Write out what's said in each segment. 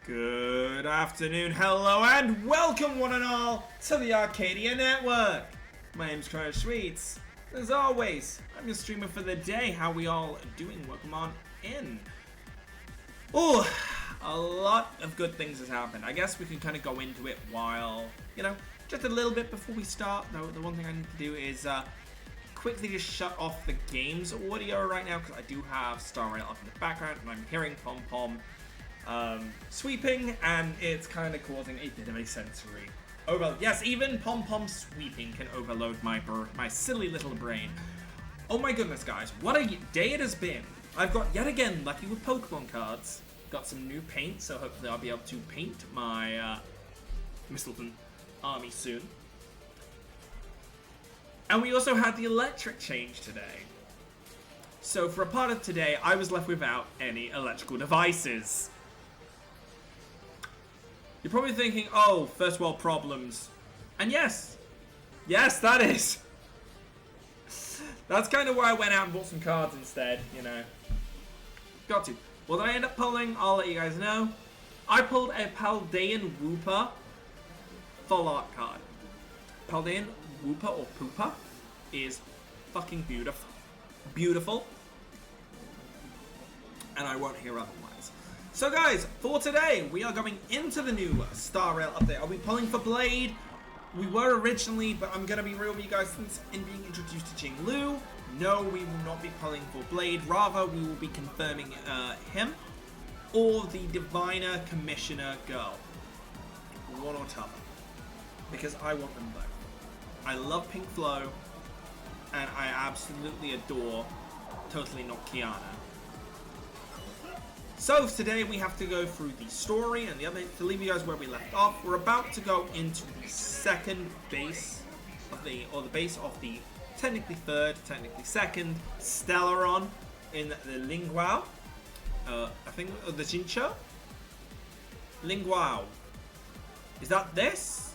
Good afternoon, hello, and welcome one and all to the Arcadia Network. My name's Connor Sweets. As always, I'm your streamer for the day. How we all doing? Welcome on in. Oh, a lot of good things has happened. I guess we can kind of go into it while, just a little bit before we start. Though the one thing I need to do is quickly just shut off the game's audio right now because I do have Star Rail up in the background and I'm hearing Pom Pom sweeping, and it's kind of causing a bit of a sensory overload. Yes, even Pom Pom sweeping can overload my silly little brain. Oh my goodness, guys, what a day it has been. I've got yet again lucky with Pokemon cards. Got some new paint, so hopefully I'll be able to paint my Mistleton army soon. And we also had the electric change today. So for a part of today, I was left without any electrical devices. You're probably thinking, oh, first world problems. And yes, that is. That's kind of why I went out and bought some cards instead, Got to. What did I end up pulling? I'll let you guys know. I pulled a Paldean Wooper full art card. Paldean Wooper or Pooper is fucking beautiful. Beautiful. And I won't hear otherwise. So guys, for today, we are going into the new Star Rail update. Are we pulling for Blade? We were originally, but I'm going to be real with you guys since in being introduced to Jing Lu. No, we will not be pulling for Blade. Rather, we will be confirming him or the Diviner Commissioner girl. One or t'other. Because I want them both. I love Pink Flow, and I absolutely adore Totally Not Kiana. So today we have to go through the story and the other to leave you guys where we left off. We're about to go into the second base of the base of the technically third, technically second Stellaron in the Linguao. I think the Jincho. Linguao. Is that this?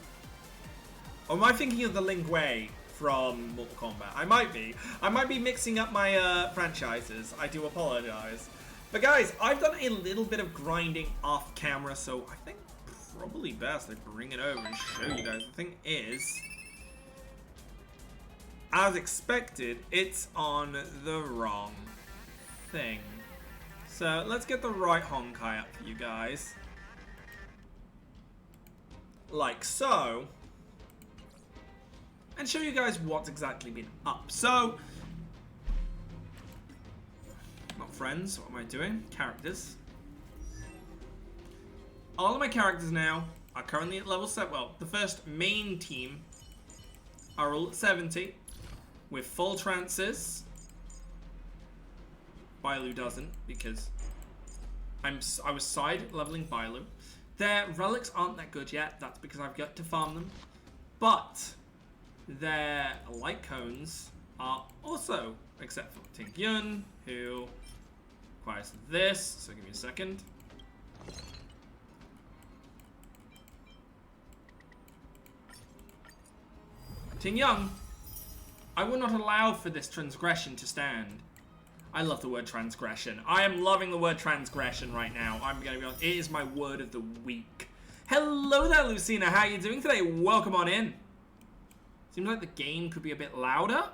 Or am I thinking of the Lingwei from Mortal Kombat? I might be mixing up my franchises. I do apologize. But guys, I've done a little bit of grinding off camera, so I think probably best I bring it over and show you guys. The thing is, as expected, it's on the wrong thing. So let's get the right Honkai up for you guys. Like so. And show you guys what's exactly been up. So, not friends, what am I doing? Characters. All of my characters now are currently at level 7. Well, the first main team are all at 70 with full trances. Bailu doesn't because I was side leveling Bailu. Their relics aren't that good yet. That's because I've got to farm them. But their light cones are also, except for Ting Yun, who requires this. So give me a second. Ting Yun, I will not allow for this transgression to stand. I love the word transgression. I am loving the word transgression right now. I'm going to be honest. It is my word of the week. Hello there, Lucina. How are you doing today? Welcome on in. Seems like the game could be a bit louder.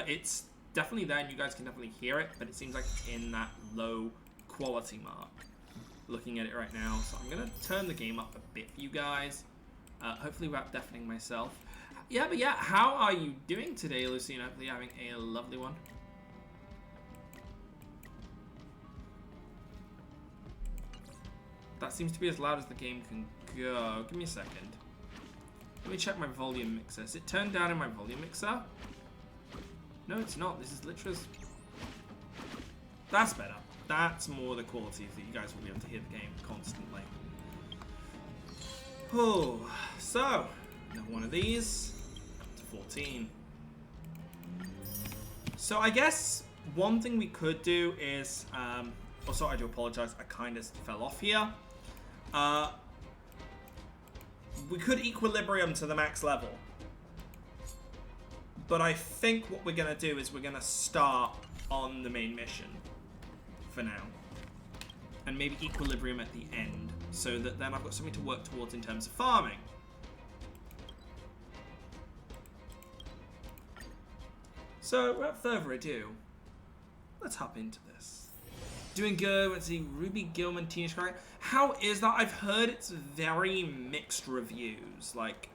It's definitely there and you guys can definitely hear it, but it seems like it's in that low quality mark. Looking at it right now. So I'm going to turn the game up a bit for you guys. Hopefully without deafening myself. Yeah, but yeah, how are you doing today, Lucina? Hopefully you're having a lovely one. That seems to be as loud as the game can go. Give me a second. Let me check my volume mixer. Is it turned down in my volume mixer? No, it's not. This is literally... That's better. That's more the quality that you guys will be able to hear the game constantly. Oh, so, another one of these. Up to 14. So I guess one thing we could do is... also, I do apologize. I kind of fell off here. We could equilibrium to the max level. But I think what we're going to do is we're going to start on the main mission for now. and maybe equilibrium at the end, so that then I've got something to work towards in terms of farming. So, without further ado, let's hop into this. Doing good. Let's see, Ruby Gilman, Teenage Cry. How is that? I've heard it's very mixed reviews. Like,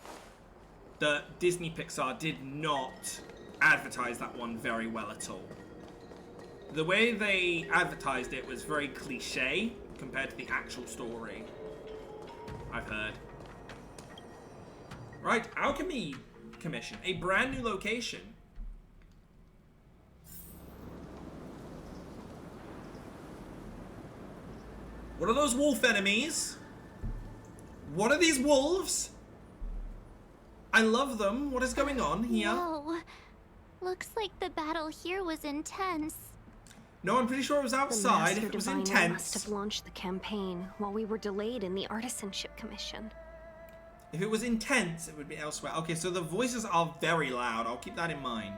the Disney Pixar did not advertise that one very well at all. The way they advertised it was very cliche compared to the actual story, I've heard. Right, Alchemy Commission. A brand new location. What are those wolf enemies? What are these wolves? I love them. What is going on here? Whoa. Looks like the battle here was intense. No, I'm pretty sure it was outside. If it was intense. Must have launched the campaign while we were delayed in the Artisanship Commission. If it was intense, it would be elsewhere. Okay, so the voices are very loud. I'll keep that in mind.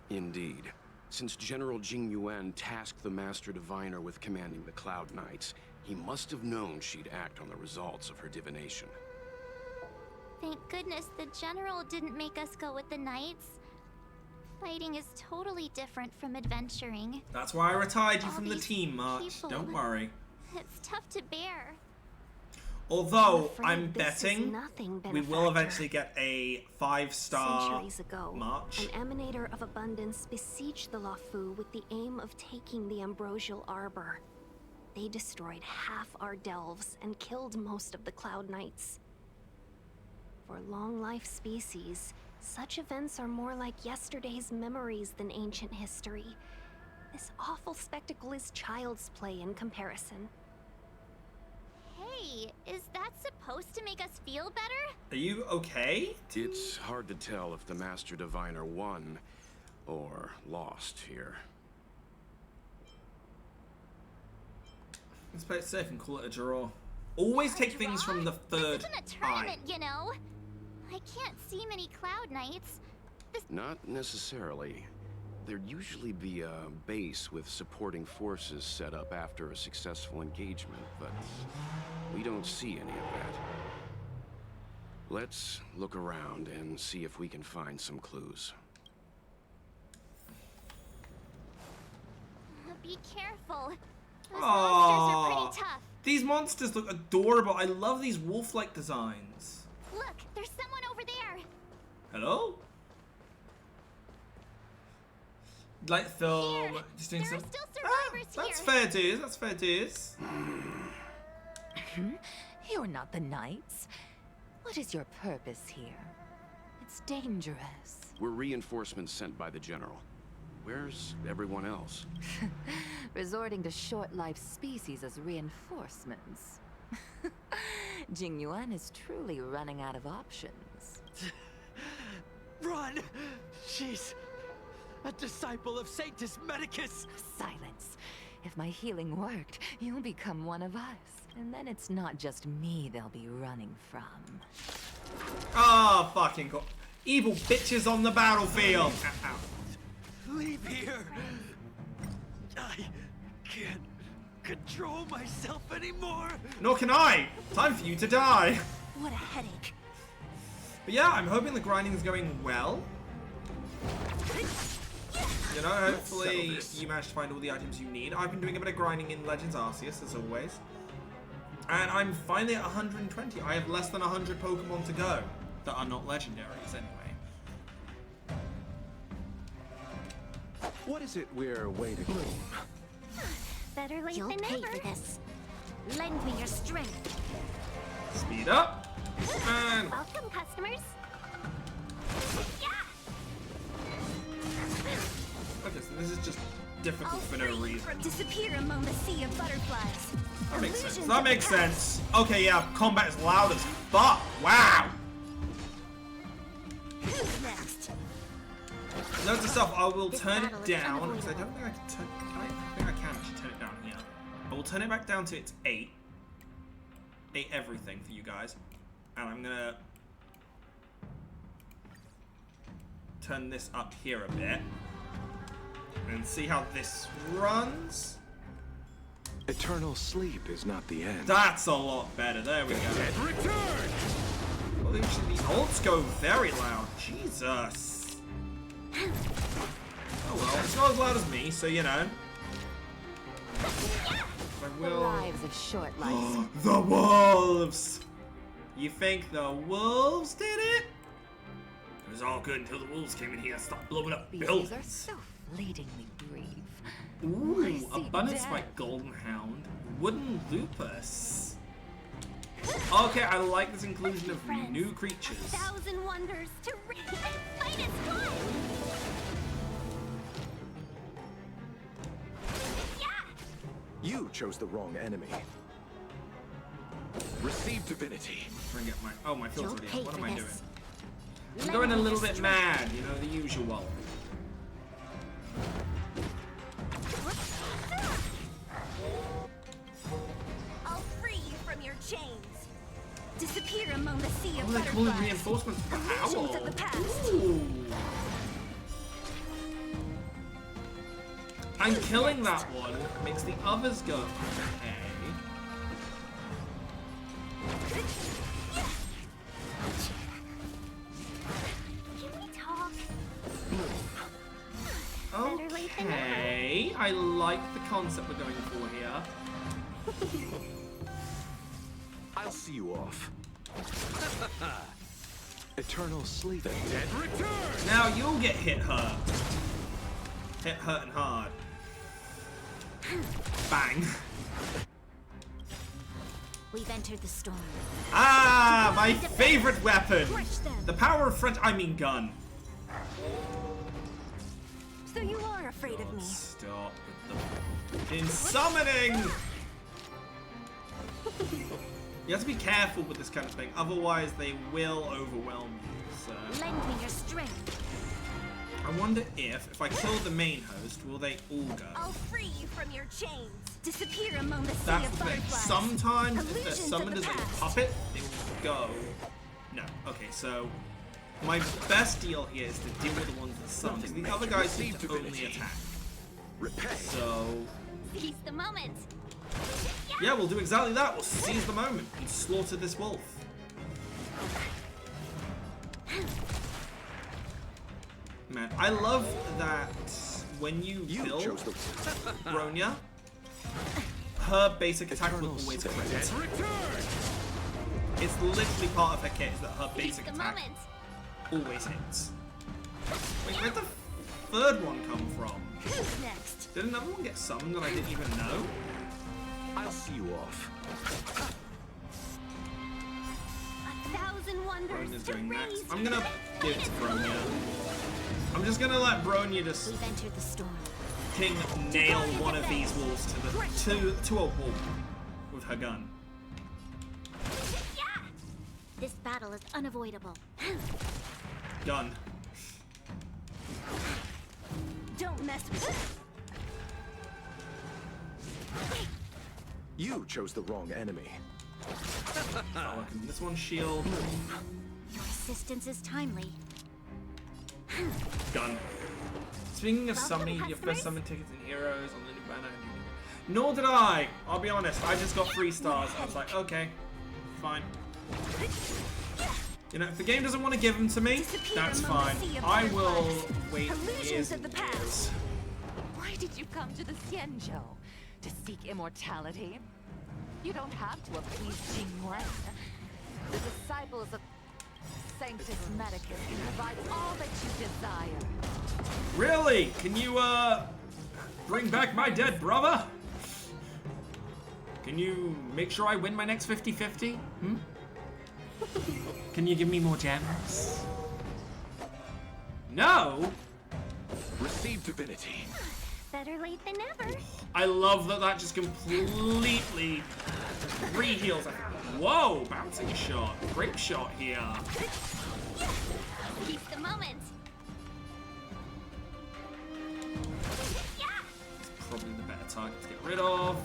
Indeed. Since General Jing Yuan tasked the Master Diviner with commanding the Cloud Knights, he must have known she'd act on the results of her divination. Thank goodness the General didn't make us go with the Knights. Fighting is totally different from adventuring. That's why I retired you All from the these team, March. people. Don't worry. It's tough to bear. Although, afraid I'm this is betting nothing, we will benefactor. eventually get a 5-star Centuries ago, March. an emanator of abundance besieged the Lafu with the aim of taking the Ambrosial Arbor. They destroyed half our delves and killed most of the Cloud Knights. For long-life species, such events are more like yesterday's memories than ancient history. This awful spectacle is child's play in comparison. Hey, is that supposed to make us feel better? Are you okay? It's hard to tell if the Master Diviner won or lost here. Let's play it safe and call it a draw. Always take things from the third This isn't a eye. tournament, you know. I can't see many Cloud Knights. Not necessarily. There'd usually be a base with supporting forces set up after a successful engagement, but we don't see any of that. Let's look around and see if we can find some clues. Be careful. Those monsters are pretty tough. These monsters look adorable. I love these wolf-like designs. Look, there's someone over there. Hello? Light film. Here, Just doing there some. are still survivors That's here. fair dues. That's fair dues. You're not the Knights. What is your purpose here? It's dangerous. We're reinforcements sent by the General. Where's everyone else? Resorting to short-life species as reinforcements. Jing Yuan is truly running out of options. Run! She's a disciple of Sanctus Medicus! Silence. If my healing worked, you'll become one of us. And then it's not just me they'll be running from. Ah, fucking cool. Evil bitches on the battlefield. Ow, ow. Leave here! I can't control myself anymore! Nor can I. Time for you to die. What a headache. But yeah, I'm hoping the grinding is going well. You know, hopefully you managed to find all the items you need. I've been doing a bit of grinding in Legends Arceus, as always. And I'm finally at 120. I have less than 100 Pokemon to go that are not legendaries anyway. What is it we're waiting for? Better late You'll than pay never. for this. Lend me your strength. Speed up. And Welcome, customers. okay, so this is just difficult for no reason. Disappear among the sea of butterflies. That makes sense. Illusions That of makes the past. sense. Okay, yeah, combat is loud as fuck. Wow. Who's next? Note to self, I will This turn battle it is down because I unavoidable. don't think I can turn. I think I can actually turn it down here. I will turn it back down to its 8. 8 everything for you guys, and I'm gonna turn this up here a bit. And see how this runs. Eternal sleep is not the end. That's a lot better. There we go. Return! Well, actually, the ults go very loud. Jesus. Oh well, it's not as loud as me, so you know. I The will. lives of short life. The wolves! You think the wolves did it? It was all good until the wolves came in here and started blowing up Species buildings. are so fleetingly brief. I Ooh, see abundance by death. golden hound, wooden lupus. Okay, I like this inclusion of Friends, new creatures. 1,000 wonders to read and fight as one. You chose the wrong enemy. Receive divinity. Bring up my my field's You'll already pay up. What for am I this. doing? I'm going a little bit mad, you know, the usual. I'll free you from your chains. Disappear among the sea of Oh, they're calling butterflies. reinforcements for Illusions Owl. of the past. Ooh. And killing that one makes the others go, okay. Can we talk? Better late than never. Okay, I like the concept we're going for here. I'll see you off. Eternal sleep. The dead return! Now you'll get hit hurt. Hit hurt and hard. Bang. We've entered the storm. Ah, my favorite weapon. The power of French, I mean gun. So you are afraid of me. Stop with the in summoning. You have to be careful with this kind of thing, otherwise they will overwhelm you. So Lend me your strength. I wonder if I kill the main host, will they all go? I'll free you from your chains. Disappear among the sea That's of the thing. butterflies. Sometimes if they're Illusions of summoned the as a past. puppet, they will go. No. Okay, so my best deal here is to deal with the ones that summon. Something The other major guys seem received to only divinity. attack. Repay. So Seize the moment. yeah, we'll do exactly that. We'll seize the moment and slaughter this wolf. Man, I love that when you You build chose the Bronya, her basic attack will Eternal always sleep. crit. Dead return! It's literally part of her kit is that her Seize basic the attack moment. always hits. Wait, where'd the third one come from? Who's next? Did another one get summoned that I didn't even know? I'll see you off. 1,000 wonders Bronya's to doing next. raise I'm gonna you. give it to Bronya. I'm just gonna let Bronya just We've entered the storm. king nail one of these wolves to a wall with her gun. This battle is unavoidable. Gun. Don't mess with You chose the wrong enemy. Not working. This one's shield. Your assistance is timely. Gun. Speaking of Welcome, summoning, your customers. first summon tickets and heroes on the new banner. Nor did I. I'll be honest. I just got 3 stars. I was like, okay, fine. You know, if the game doesn't want to give them to me, that's fine. I will wait Illusions years of and the past. years. Why did you come to the Xianzhou? To seek immortality? You don't have to appease Jingyuan. The disciples of Sanctus Medicus can provide all that you desire. Really? Can you, bring back my dead brother? Can you make sure I win my next 50-50? Hmm? Can you give me more gems? No? Receive divinity. Better late than never. I love that that just completely re-heals. Whoa, bouncing shot. Grape shot here. Seize the moment. Probably the better target to get rid of.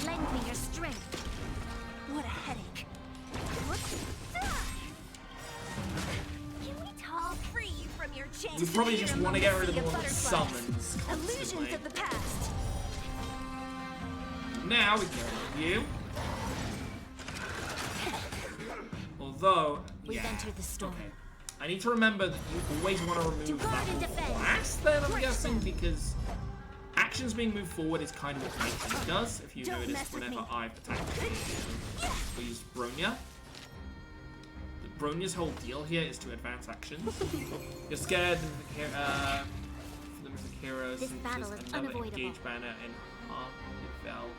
Lend me your strength. What a headache. Can we talk? I'll free you from your chains. We probably just want to get rid of the one that summons Illusions constantly. of the past. Now we can get rid of you. Although, We've yeah. entered the storm. Okay. I need to remember that you always want to remove guard that and defend. blast then, I'm guessing, because actions being moved forward is kind of what Nighting does. If you Don't notice, mess with whenever me. I've attacked we use Bronya. Bronya's whole deal here is to advance actions. You're scared of the for them as a hero This since battle there's is another unavoidable. engage banner in Harveyville.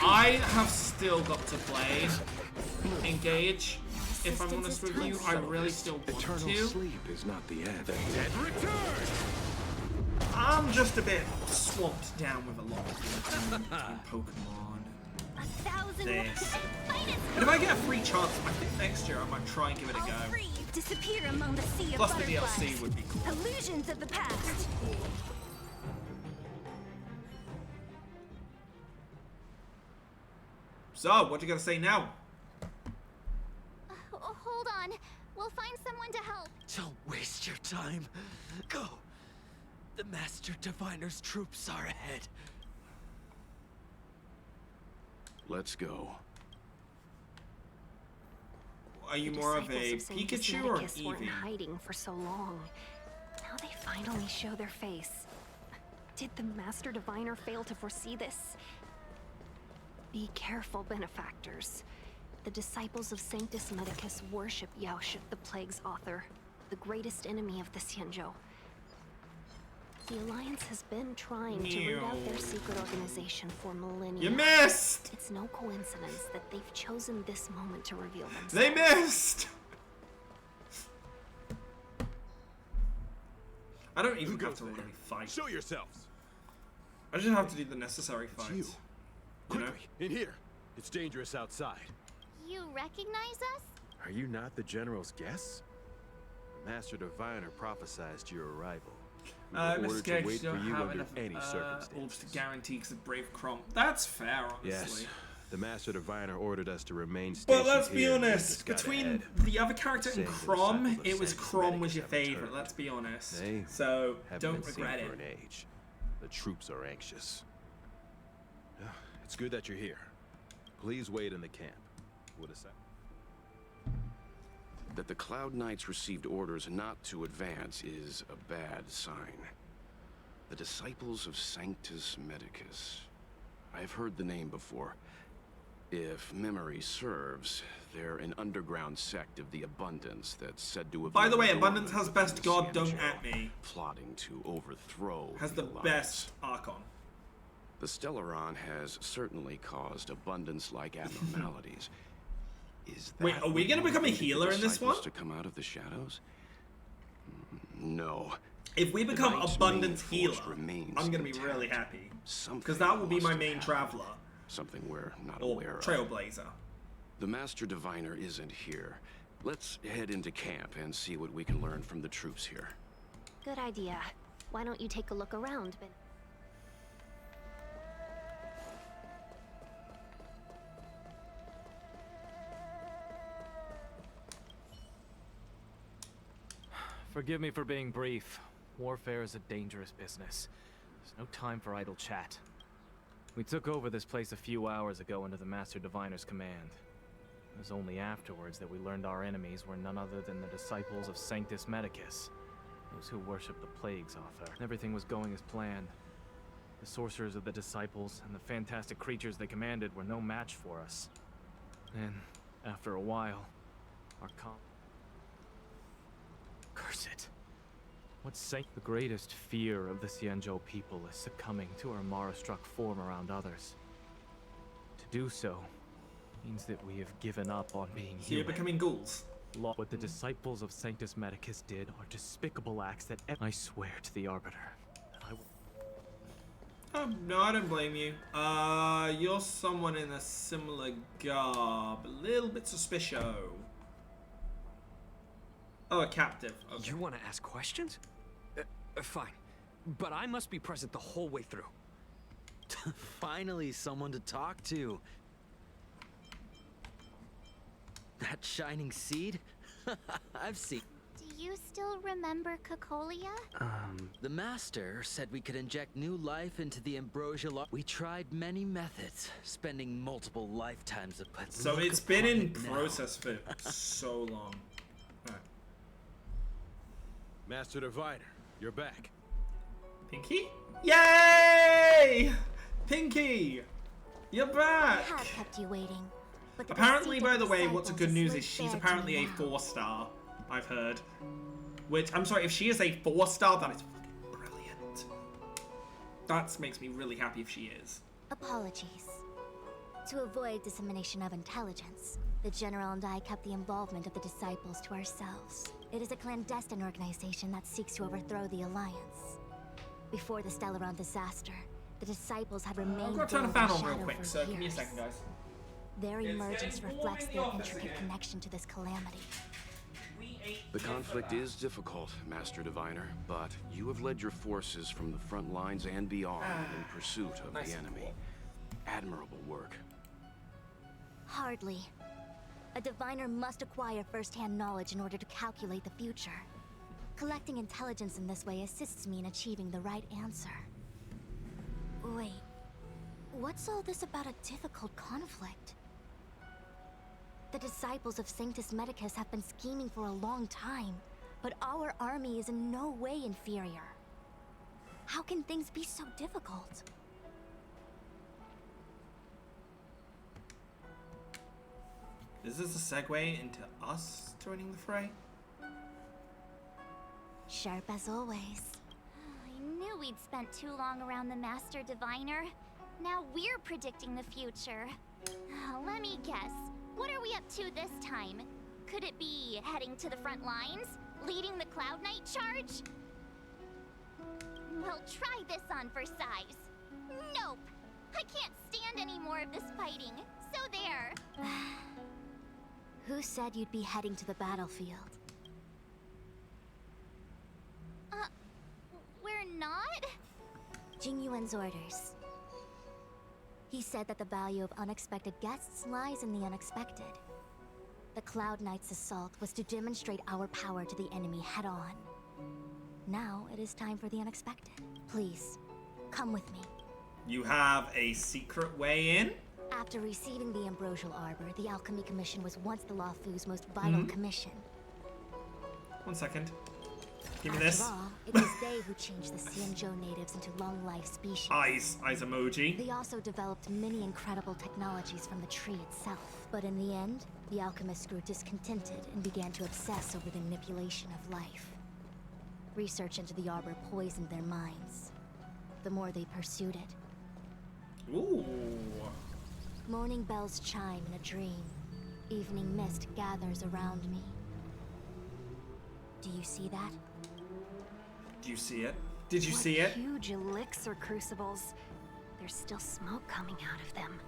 I have still got to play Engage. If I'm honest with you, I really still want Eternal to. sleep is not the end. I'm just a bit swamped down with a lot of Pokemon. 1,000 This. finest And if I get a free chance, I think next year I might try and give it a I'll go. free disappear among the sea of Plus the butterflies. DLC would be cool. Illusions of the past. So, what you gotta say now? Hold on. We'll find someone to help. Don't waste your time. Go. The Master Diviner's troops are ahead. Let's go. Are you The more of a disciples of Saint Pikachu or an Cosmeticus were in Eevee? hiding for so long. Now they finally show their face. Did the Master Diviner fail to foresee this? Be careful, benefactors. The disciples of Sanctus Medicus worship Yaoship, the Plague's author, the greatest enemy of the Xianzhou. The Alliance has been trying to root out their secret organization for millennia. You missed! It's no coincidence that they've chosen this moment to reveal themselves. They missed! I don't even have to really fight. Show yourselves. I just have to do the necessary fights. you. You know? Quickly, in here. It's dangerous outside. You recognize us? Are you not the General's guests? The Master Diviner prophesized your arrival. We were Mr. ordered Cage, to wait you for don't you have under enough any orbs circumstances. to guarantee because of Brave Crom. That's fair, honestly. Yes, the Master Diviner ordered us to remain But stationed let's be here honest, with the scout between ahead. the other character and Saying the Crom, disciples of it was Sanctus Crom was Medicus your have favorite, returned. let's be honest. They So, haven't don't been seen regret for it. an age. The troops are anxious. It's good that you're here. Please wait in the camp. We'll decide. That the Cloud Knights received orders not to advance is a bad sign. The disciples of Sanctus Medicus. I've heard the name before. If memory serves, they're an underground sect of the Abundance that's said to have... By the way, been Abundance dormant has best within the god, don't Xianzhou, at me. plotting to overthrow Has the Alliance. best Archon. The Stellaron has certainly caused Abundance-like abnormalities. Is that Wait, are we gonna what become a motivated the healer in this disciples one? to come out of the shadows? No. If we become Knight's Abundance main healer, force remains I'm gonna be intact. really happy. Something Because that will be must my have main happened. traveler. Something we're not Or aware of. Trailblazer. The Master Diviner isn't here. Let's head into camp and see what we can learn from the troops here. Good idea. Why don't you take a look around, Ben? Forgive me for being brief. Warfare is a dangerous business. There's no time for idle chat. We took over this place a few hours ago under the Master Diviner's command. It was only afterwards that we learned our enemies were none other than the disciples of Sanctus Medicus, those who worship the Plague's author. Everything was going as planned. The sorcerers of the disciples and the fantastic creatures they commanded were no match for us. Then, after a while, our curse it. What sank the greatest fear of the Xianzhou people is succumbing to our Mara-struck form around others. To do so means that we have given up on being So you're human. becoming ghouls. What the disciples of Sanctus Medicus did are despicable acts that I swear to the Arbiter that I will... No, I don't blame you. You're someone in a similar garb. A little bit suspicious. Oh, a captive. Okay. You want to ask questions? Fine. But I must be present the whole way through. Finally, someone to talk to. That shining seed? I've seen. Do you still remember Cocolia? The Master said we could inject new life into the ambrosial. We tried many methods, spending multiple lifetimes of but So look it's been upon in it now. process for so long. Alright. Master Diviner, you're back. Pinky? Yay! Pinky! You're I back! have kept you waiting. But the Apparently, deceit by of the way, what's a disciples good news laid is she's bare to apparently me a now. 4-star, I've heard. Which, I'm sorry, if she is a 4-star, that is brilliant. That makes me really happy if she is. Apologies. To avoid dissemination of intelligence, the General and I kept the involvement of the disciples to ourselves. It is a clandestine organization that seeks to overthrow the Alliance. Before the Stellaron disaster, the disciples had remained I'm gonna turn the veiled fan in on real shadow quick, for so give me a years. second, guys. Their It's emergence getting warm reflects in the their office intricate again. connection to this calamity. The conflict is difficult, Master Diviner, but you have led your forces from the front lines and beyond in pursuit of Nice the and enemy. cool. Admirable work. Hardly. A diviner must acquire first-hand knowledge in order to calculate the future. Collecting intelligence in this way assists me in achieving the right answer. Wait, what's all this about a difficult conflict? The disciples of Sanctus Medicus have been scheming for a long time, but our army is in no way inferior. How can things be so difficult? Is this a segue into us joining the fray? Sharp as always. I knew we'd spent too long around the Master Diviner. Now we're predicting the future. Let me guess. What are we up to this time? Could it be heading to the front lines? Leading the Cloud Knight charge? Well, try this on for size. Nope! I can't stand any more of this fighting. So there. Who said you'd be heading to the battlefield? We're not? Jingyuan's orders. He said that the value of unexpected guests lies in the unexpected. The Cloud Knight's assault was to demonstrate our power to the enemy head-on. Now it is time for the unexpected. Please, come with me. You have a secret way in? After receiving the Ambrosial Arbor, the Alchemy Commission was once the Luofu's most vital commission. 1 second. Give me After this. all, it was they who changed the Xianzhou natives into long-life species. Eyes emoji. They also developed many incredible technologies from the tree itself. But in the end, the alchemists grew discontented and began to obsess over the manipulation of life. Research into the arbor poisoned their minds. The more they pursued it. Ooh. Morning bells chime in a dream. Evening mist gathers around me. Do you see that? Do you see it? Did you What see it? Huge elixir crucibles. There's still smoke coming out of them.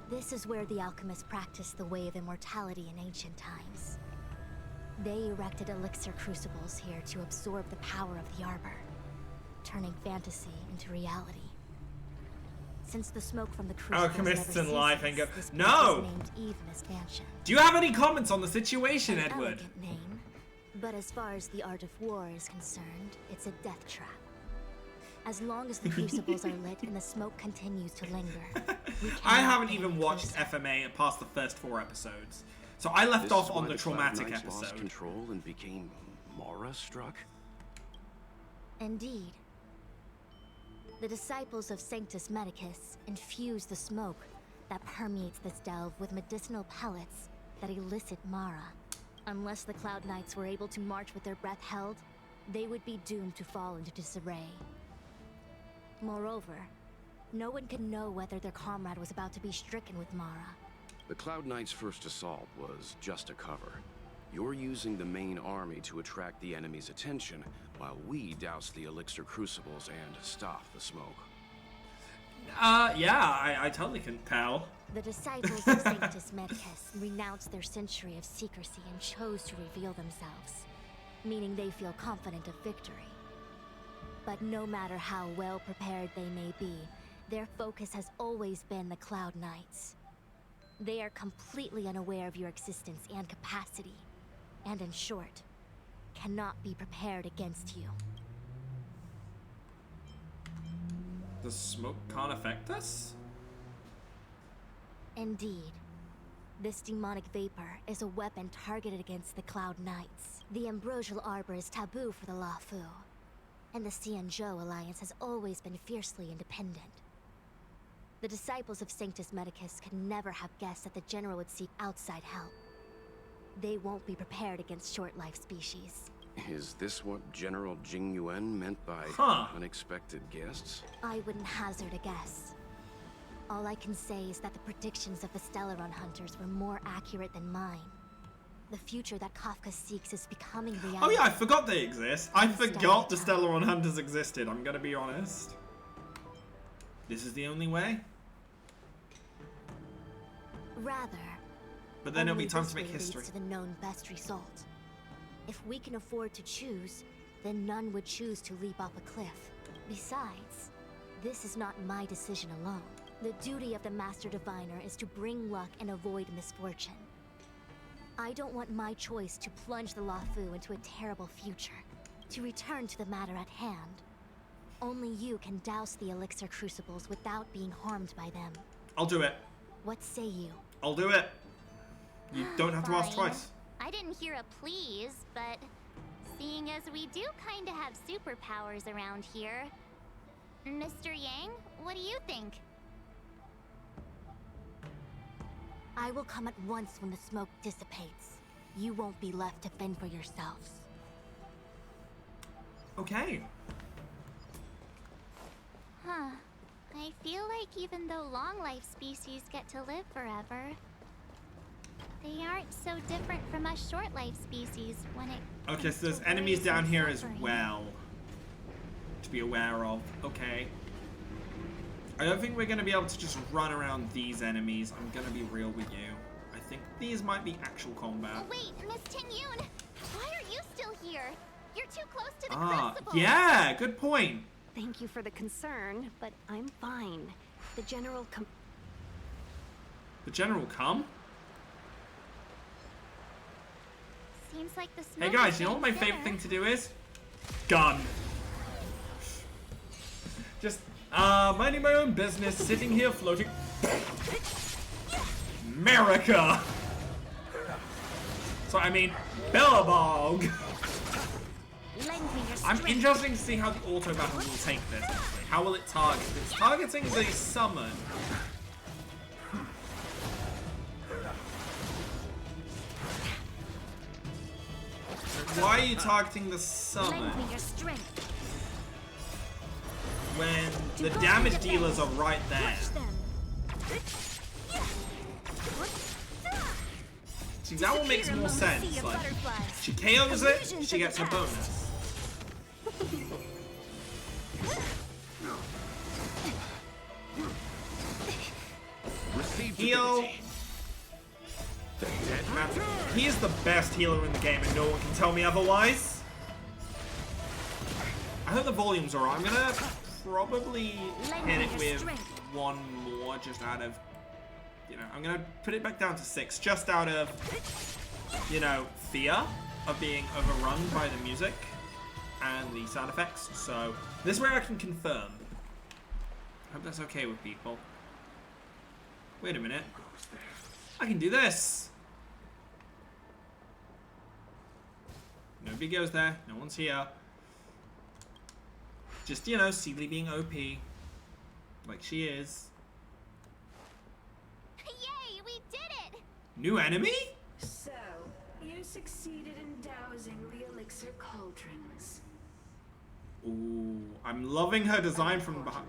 This is where the alchemists practiced the way of immortality in ancient times. They erected elixir crucibles here to absorb the power of the arbor, turning fantasy into reality. Since the smoke from the crucibles Alchemists never in life ceases, and go- this place No! is named Evenist Mansion. Do you have any comments on the situation, An Edward? elegant name, but as far as the art of war is concerned, it's a death trap. As long as the crucibles are lit and the smoke continues to linger, we I cannot haven't get even any watched closer. FMA past the first 4 episodes. So I left This off is on why the Cloud traumatic Knights lost episode. control and became Mara-struck? Indeed. The disciples of Sanctus Medicus infuse the smoke that permeates this delve with medicinal pellets that elicit Mara. Unless the Cloud Knights were able to march with their breath held, they would be doomed to fall into disarray. Moreover, no one could know whether their comrade was about to be stricken with Mara. The Cloud Knight's first assault was just a cover. You're using the main army to attract the enemy's attention, while we douse the elixir crucibles and stop the smoke. Yeah, I totally can tell. The disciples of Sanctus Medicus renounced their century of secrecy and chose to reveal themselves, meaning they feel confident of victory. But no matter how well prepared they may be, their focus has always been the Cloud Knights. They are completely unaware of your existence and capacity. and in short, cannot be prepared against you. The smoke can't affect us? Indeed. This demonic vapor is a weapon targeted against the Cloud Knights. The Ambrosial Arbor is taboo for the Luofu, and the Xianzhou Alliance has always been fiercely independent. The disciples of Sanctus Medicus could never have guessed that the General would seek outside help. They won't be prepared against short-life species. Is this what General Jing Yuan meant by unexpected guests? I wouldn't hazard a guess. All I can say is that the predictions of the Stellaron hunters were more accurate than mine. The future that Kafka seeks is becoming reality. Oh yeah, I forgot they exist. I forgot the Stellaron hunters existed, I'm gonna be honest. This is the only way? Rather. But then it'll be only time this to make way history. leads to the known best result. If we can afford to choose, then none would choose to leap off a cliff. Besides, this is not my decision alone. The duty of the Master Diviner is to bring luck and avoid misfortune. I don't want my choice to plunge the Luofu into a terrible future. To return to the matter at hand, only you can douse the elixir crucibles without being harmed by them. I'll do it. What say you? I'll do it. You don't have to ask Fine. twice. I didn't hear a please, but seeing as we do kinda have superpowers around here, Mr. Yang, what do you think? I will come at once when the smoke dissipates. You won't be left to fend for yourselves. Okay. Huh. I feel like even though long-life species get to live forever, they aren't so different from us short-life species when it Okay, comes so there's to enemies worries down and here as suffering. well to be aware of. Okay. I don't think we're going to be able to just run around these enemies. I'm going to be real with you. I think these might be actual combat. Wait, Miss Tingyun! Why are you still here? You're too close to the Ah, crucible! yeah, good point. Thank you for the concern, but I'm fine. The General The General come? Seems like the Hey smoke guys, is you know what my getting favorite thinner. thing to do is? Gun. Just, minding my own business, sitting here floating. America! So I mean, Billabong! Lend me your I'm strength. interested to see how the auto battle will take this. Actually. How will it target? If it's targeting the summon. Why are you targeting the summon Lend me your strength. when the damage dealers are right there? Crush them. See, that one makes more sense. Like, she KOs it, she gets a bonus. Heal. He is the best healer in the game and no one can tell me otherwise. I hope the volume's alright. I'm gonna probably hit it with one more just out of, you know, I'm gonna put it back down to 6 just out of, you know, fear of being overrun by the music and the sound effects. So this is where I can confirm. I hope that's okay with people. Wait a minute. I can do this. Nobody goes there. No one's here. Just, you know, Seedly being OP. Like she is. Yay, we did it! New enemy? So, you succeeded in dousing the elixir cauldrons. Ooh, I'm loving her design from behind.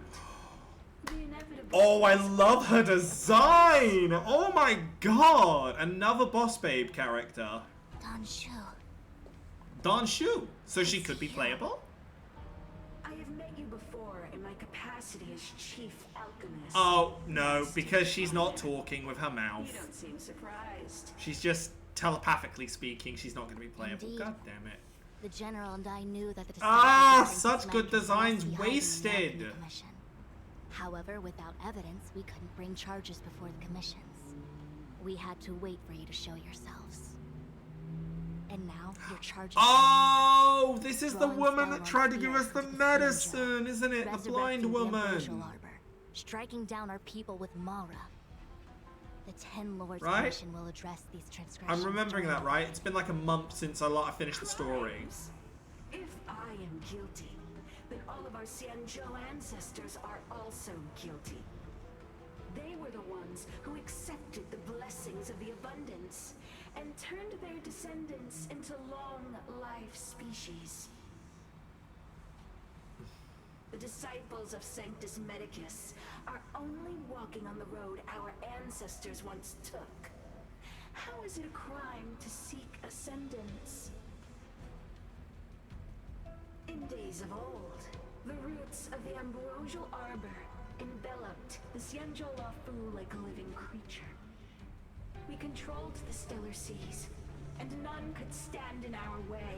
The inevitable Oh, I love her design! Oh my god! Another boss babe character. Danshu. Danshu. So she could be playable? I have met you before in my capacity as chief alchemist. Oh, no, because she's not talking with her You mouth. don't seem surprised. She's just telepathically speaking. She's not going to be playable. Indeed. God damn it. The General and I knew that the Ah, disciples of such Sanctus good Medicus designs must be hiding in the wasted. Alchemy Commission. However, without evidence, we couldn't bring charges before the commissions. We had to wait for you to show yourselves. And now you're charging. Oh, this is the Drawing woman that Fanart tried to give here us the into the medicine, isn't it? The blind resurrecting the woman. Ambrosial Arbor, striking down our people with Mara. The Ten Lords Right? Commission will address these transgressions. I'm remembering that, right? It's been like a month since I finished the story. If I am guilty, then all of our Xianzhou ancestors are also guilty. They were the ones who accepted the blessings of the abundance and turned their descendants into long-life species. The disciples of Sanctus Medicus are only walking on the road our ancestors once took. How is it a crime to seek ascendance? In days of old, the roots of the Ambrosial Arbor enveloped the Xianzhou Lafu like a living creature. We controlled the stellar seas, and none could stand in our way.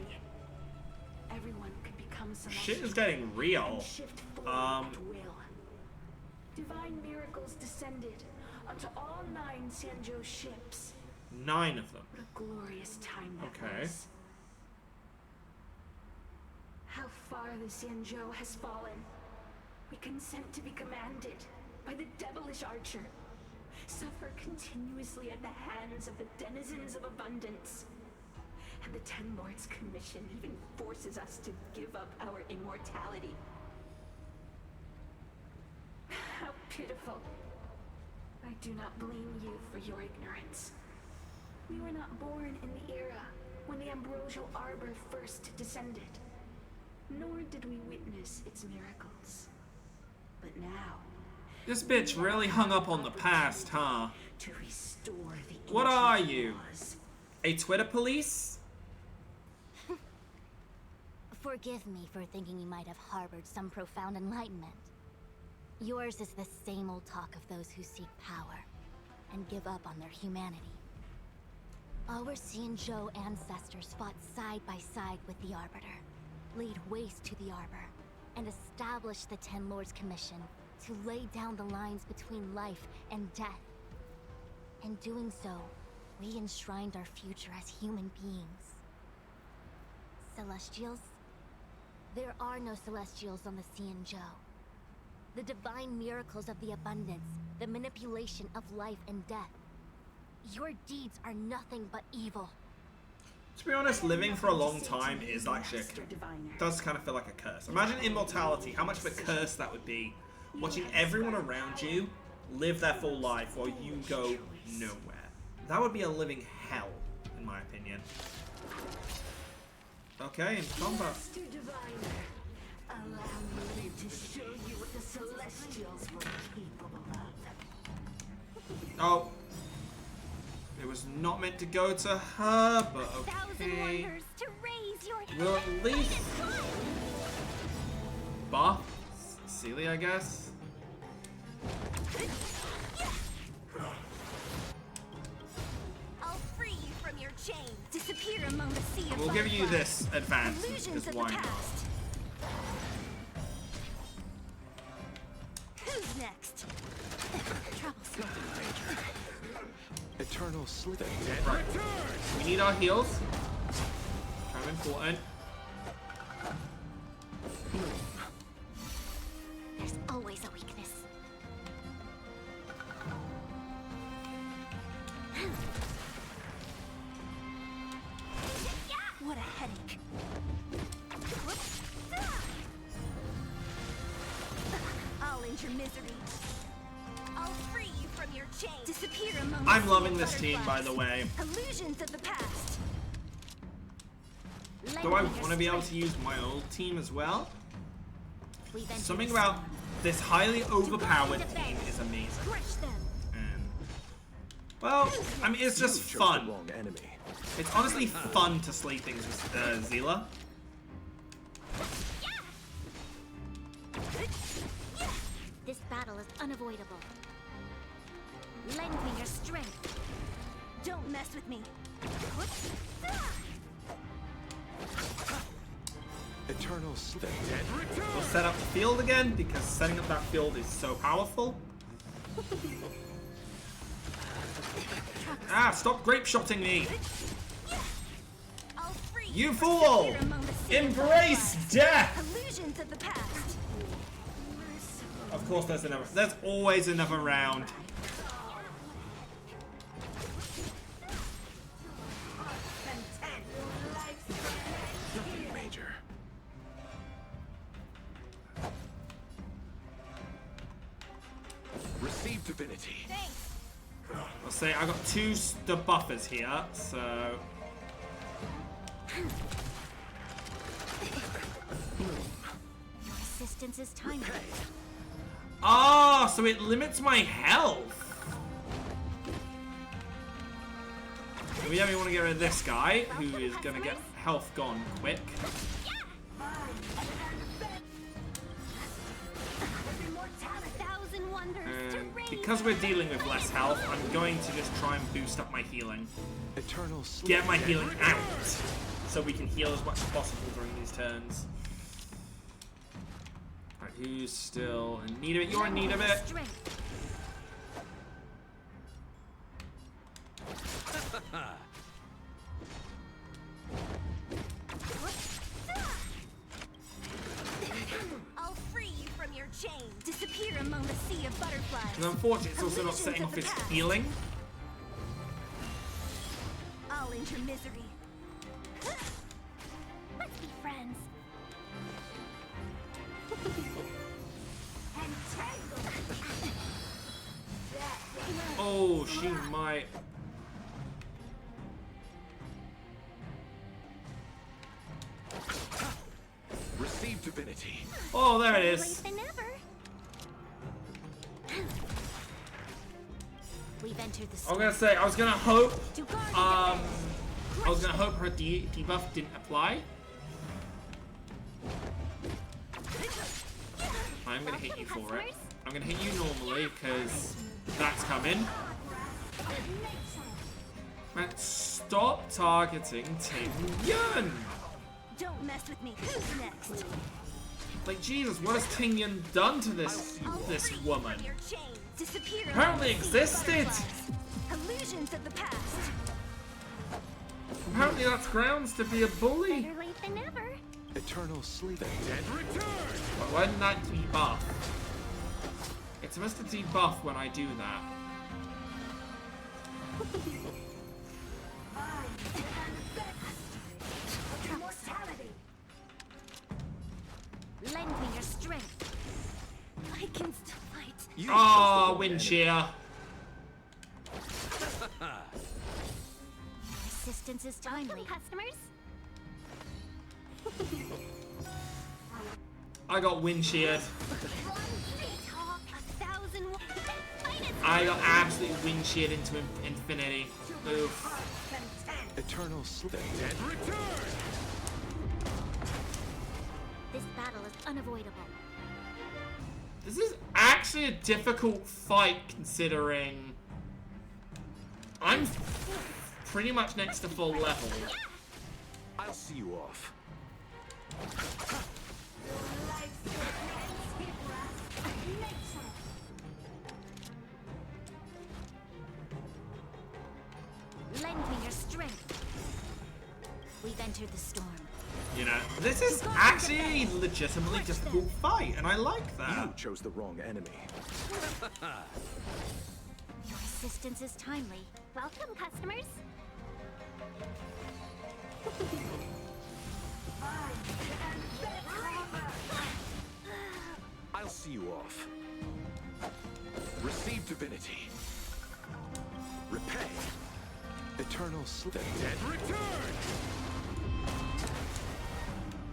Everyone could become celestial. Shit is getting real. And shift forward at will. Divine miracles descended onto all 9 Xianzhou ships. 9 of them. What a glorious time that Okay. was. How far the Xianzhou has fallen. We consent to be commanded by the devilish archer. Suffer continuously at the hands of the denizens of abundance. And the Ten Lords Commission even forces us to give up our immortality. How pitiful. I do not blame you for your ignorance. We were not born in the era when the Ambrosial Arbor first descended. Nor did we witness its miracles. But now, This bitch really hung up on the past, huh? to restore the What are ancient you? laws. A Twitter police? Forgive me for thinking you might have harbored some profound enlightenment. Yours is the same old talk of those who seek power and give up on their humanity. Our Xianzhou ancestors fought side by side with the Arbiter, laid waste to the Arbor, and established the Ten Lords Commission to lay down the lines between life and death. In doing so, we enshrined our future as human beings. Celestials? There are no Celestials on the Xianzhou. The divine miracles of the abundance, the manipulation of life and death. Your deeds are nothing but evil. To be honest, living for a long time is actually does kind of feel like a curse. Imagine immortality, how much of a curse that would be. Watching everyone around you live their full life while you go nowhere. That would be a living hell, in my opinion. Okay, in combat. Master Diviner, allow me to show you what the Celestials were capable of. Oh. It was not meant to go to her, but okay. To raise your We'll at least buff Celia, I guess. I'll free you from your chains. Disappear among the sea of We'll give you fireflies. this advance, Illusions because of the why not? past. Who's next? Troublesome. Eternal sleep. Right. We need our heals. Kind of important. There's always a weakness. What a headache. I'll end your misery. I'll free you from your chains. Disappear among the I'm sea loving of this team, by the way. Illusions of the past. Do I want to be able to use my old team as well? Something about this highly overpowered team is amazing. Crush them. And, well, I mean, it's just Chose the fun. wrong enemy. It's honestly fun to slay things with Zila. This battle is unavoidable. Lend me your strength. Don't mess with me. Eternal sleep. We'll set up the field again, because setting up that field is so powerful. Ah, stop grape shotting me! I'll You fool! Embrace death! Illusions of the past. Of course there's another. There's always another round. Nothing major. Receive divinity. I'll say I got two buffers here, so Your assistance is timely. so it limits my health. We don't even want to get rid of this guy, who is gonna get health gone quick. And because we're dealing with less health, I'm going to just try and boost up my healing. Eternal sleep. Get my healing out, so we can heal as much as possible during these turns. Alright, who's still in need of it? You're in need of it. I'll free you from your chain. Disappear among the sea of butterflies. And unfortunately, it's also not setting off his healing. I'll enter misery. Let's be friends. Oh, she might. Receive divinity. Oh, there it is. We've entered the I was gonna say, I was gonna hope, I was gonna hope her debuff didn't apply. I'm gonna hit you for it. I'm gonna hit you normally, because that's coming. Man, stop targeting Ting Yun! Don't mess with me. Who's next? Like, Jesus, what has Ting Yun done to this woman? Disappear. Apparently existed! Illusions of the past. Apparently that's grounds to be a bully. Better late than never. Eternal sleep. Dead return. Why didn't that debuff? It's supposed to debuff when I do that. Lend me your strength. I can still fight. Oh, wind shear. Your assistance is timely. Customers? I got wind sheared. I got absolutely wind sheared into infinity. Oof. Eternal sleep. Dead return. This battle is unavoidable. This is actually a difficult fight considering I'm pretty much next to full level. I'll see you off. Lend me your strength. We've entered the storm. You know, this is actually a legitimately difficult fight, and I like You that. chose the wrong enemy. Your assistance is timely. Welcome, customers. I'll see you off. Receive divinity. Repay. Eternal sleep. Dead return.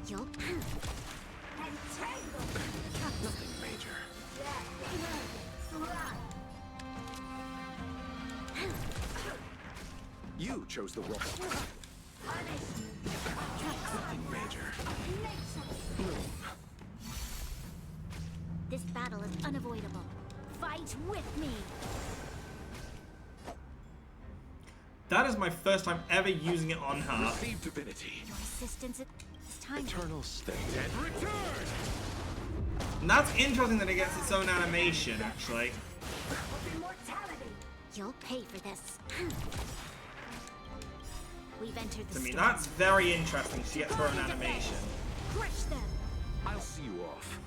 You'll Nothing major. You chose the wrong. Nothing major. This battle is unavoidable. Fight with me. That is my first time ever using it on her. Receive divinity. Your assistance is timely. Eternal sleep. Dead return. And that's interesting that it gets its own animation, actually. You'll pay for this. We've entered the To me, storm. that's very interesting. She gets her own animation. Crush them. I'll see you off.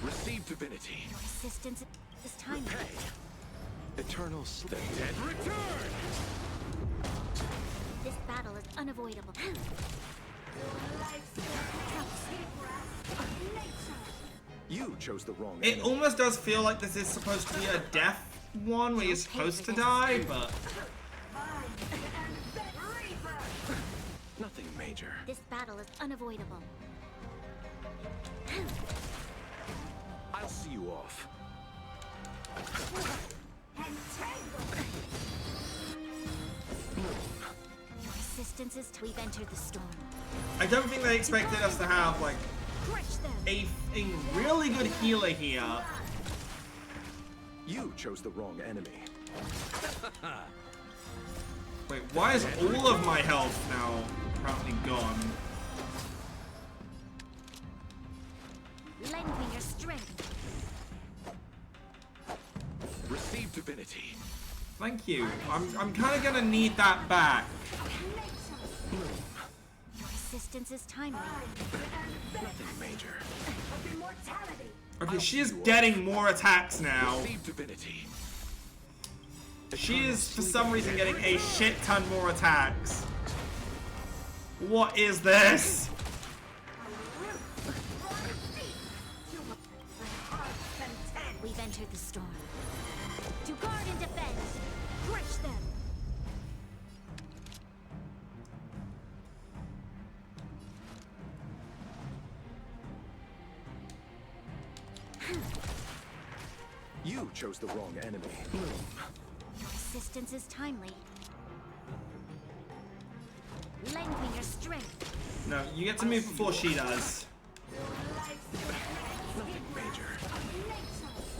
Receive divinity. Your assistance is timely. Eternal sleep. Dead return! This battle is unavoidable. You chose the wrong It enemy. almost does feel like this is supposed to be a death one where you're supposed to die, but Nothing major. This battle is unavoidable. I'll see you off. Your assistance is we've entered the storm. I don't think they expected us to have like Crush them. a really good healer here. You chose the wrong enemy. Wait, why is all of my health now apparently gone? Lend me your strength. Receive divinity. Thank you. I'm kind of gonna need that back. Your assistance is timely. Nothing major. Okay, she is getting more attacks now. Receive divinity. She is, for some reason, getting a shit ton more attacks. What is this? We've entered the storm. To guard and defend. Crush them. You chose the wrong enemy. Your assistance is timely. Lend me your strength. No, you get to move before she does. Nothing major.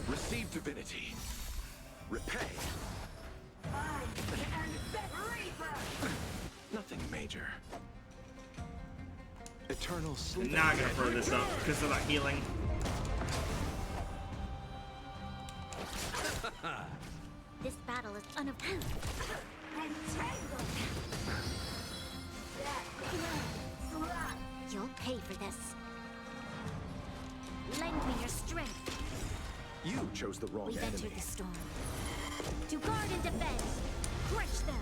Receive divinity. Repay. Nothing major. Eternal sleep. Now I'm gonna throw this up because of that healing. This battle is unavoidable. You'll pay for this. Lend me your strength. You chose the wrong We've enemy. entered the storm. To guard and defend. Crush them.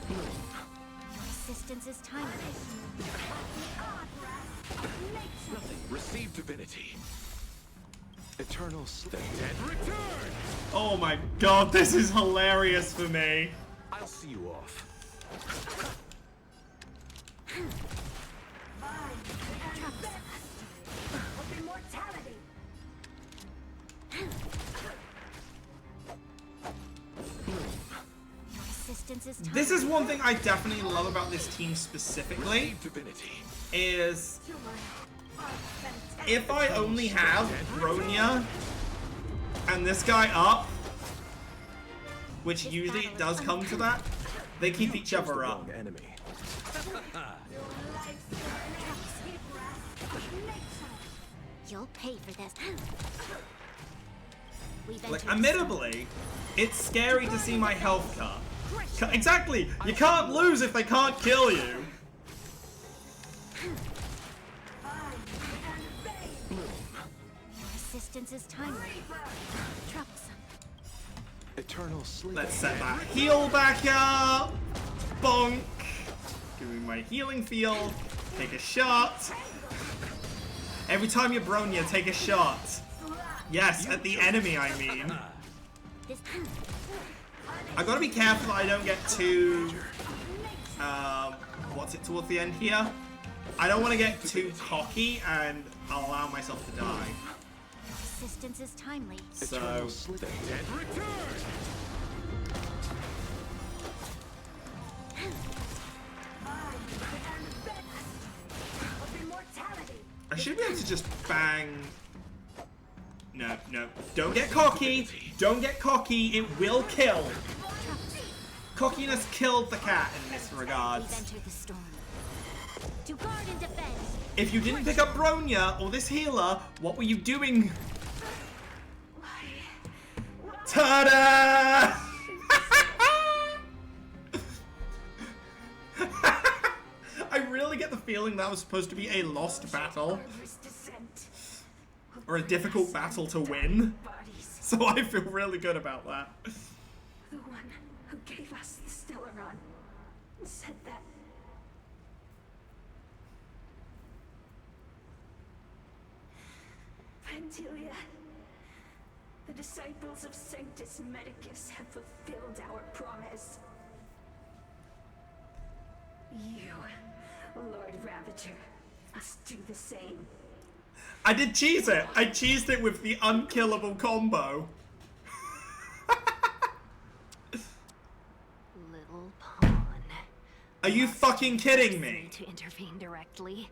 Your assistance is timely. Nothing. Receive divinity. Eternal sleep. Dead return! Oh my god, this is hilarious for me. I'll see you off. Your assistance is timely. This is one thing I definitely love about this team specifically, Receive divinity. is if I only have Bronya and this guy up, which usually does come to that, they keep each Chose the other up. wrong enemy. You'll pay for this. We've Like, entered the storm. admittedly, it's scary to see my health cut. Exactly! You can't lose if they can't kill you! Your assistance is timely. Troublesome. Eternal sleep. Let's set that heal back up! Bonk! Give me my healing field. Take a shot. Every time you Bronya, take a shot. Yes, at the enemy, I mean. This I gotta be careful that I don't get too... what's it towards the end here? I don't want to get too cocky and I'll allow myself to die. assistance is timely. So, Eternal sleep. Dead return! I should be able to just bang... No, no. Don't get cocky. Don't get cocky. It will kill. Cockiness killed the cat in this regard. We've entered the storm. To guard and defend. If you didn't pick up Bronya or this healer, what were you doing? Ta-da! I really get the feeling that was supposed to be a lost battle. Or a difficult battle to win. So I feel really good about that. The one who gave us the Stellaron said that Vantilia, the disciples of Sanctus Medicus have fulfilled our promise. You, Lord Ravager, must do the same. I did cheese it. I cheesed it with the unkillable combo. Little pawn. Are you fucking kidding me? To intervene directly.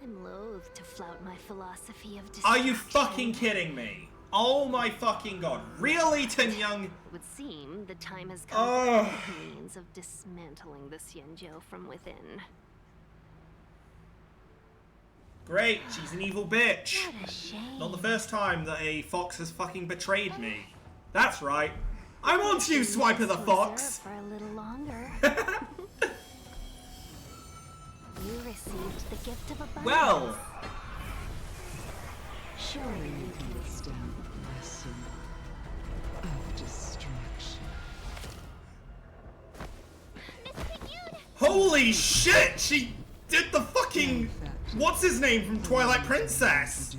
I'm loath to flout my philosophy of Are distraction. you fucking kidding me? Oh my fucking god. Really, Tin Young? It would seem the time has come for the means of dismantling the Xianzhou from within. Great, she's an evil bitch. What a shame. Not the first time that a fox has fucking betrayed me. That's right. I'm on to you, Swiper the Fox. For a little longer. You received the gift of abundance. Well. Surely you can withstand the lesson of destruction. Holy shit! She did the fucking... What's his name from Twilight Princess?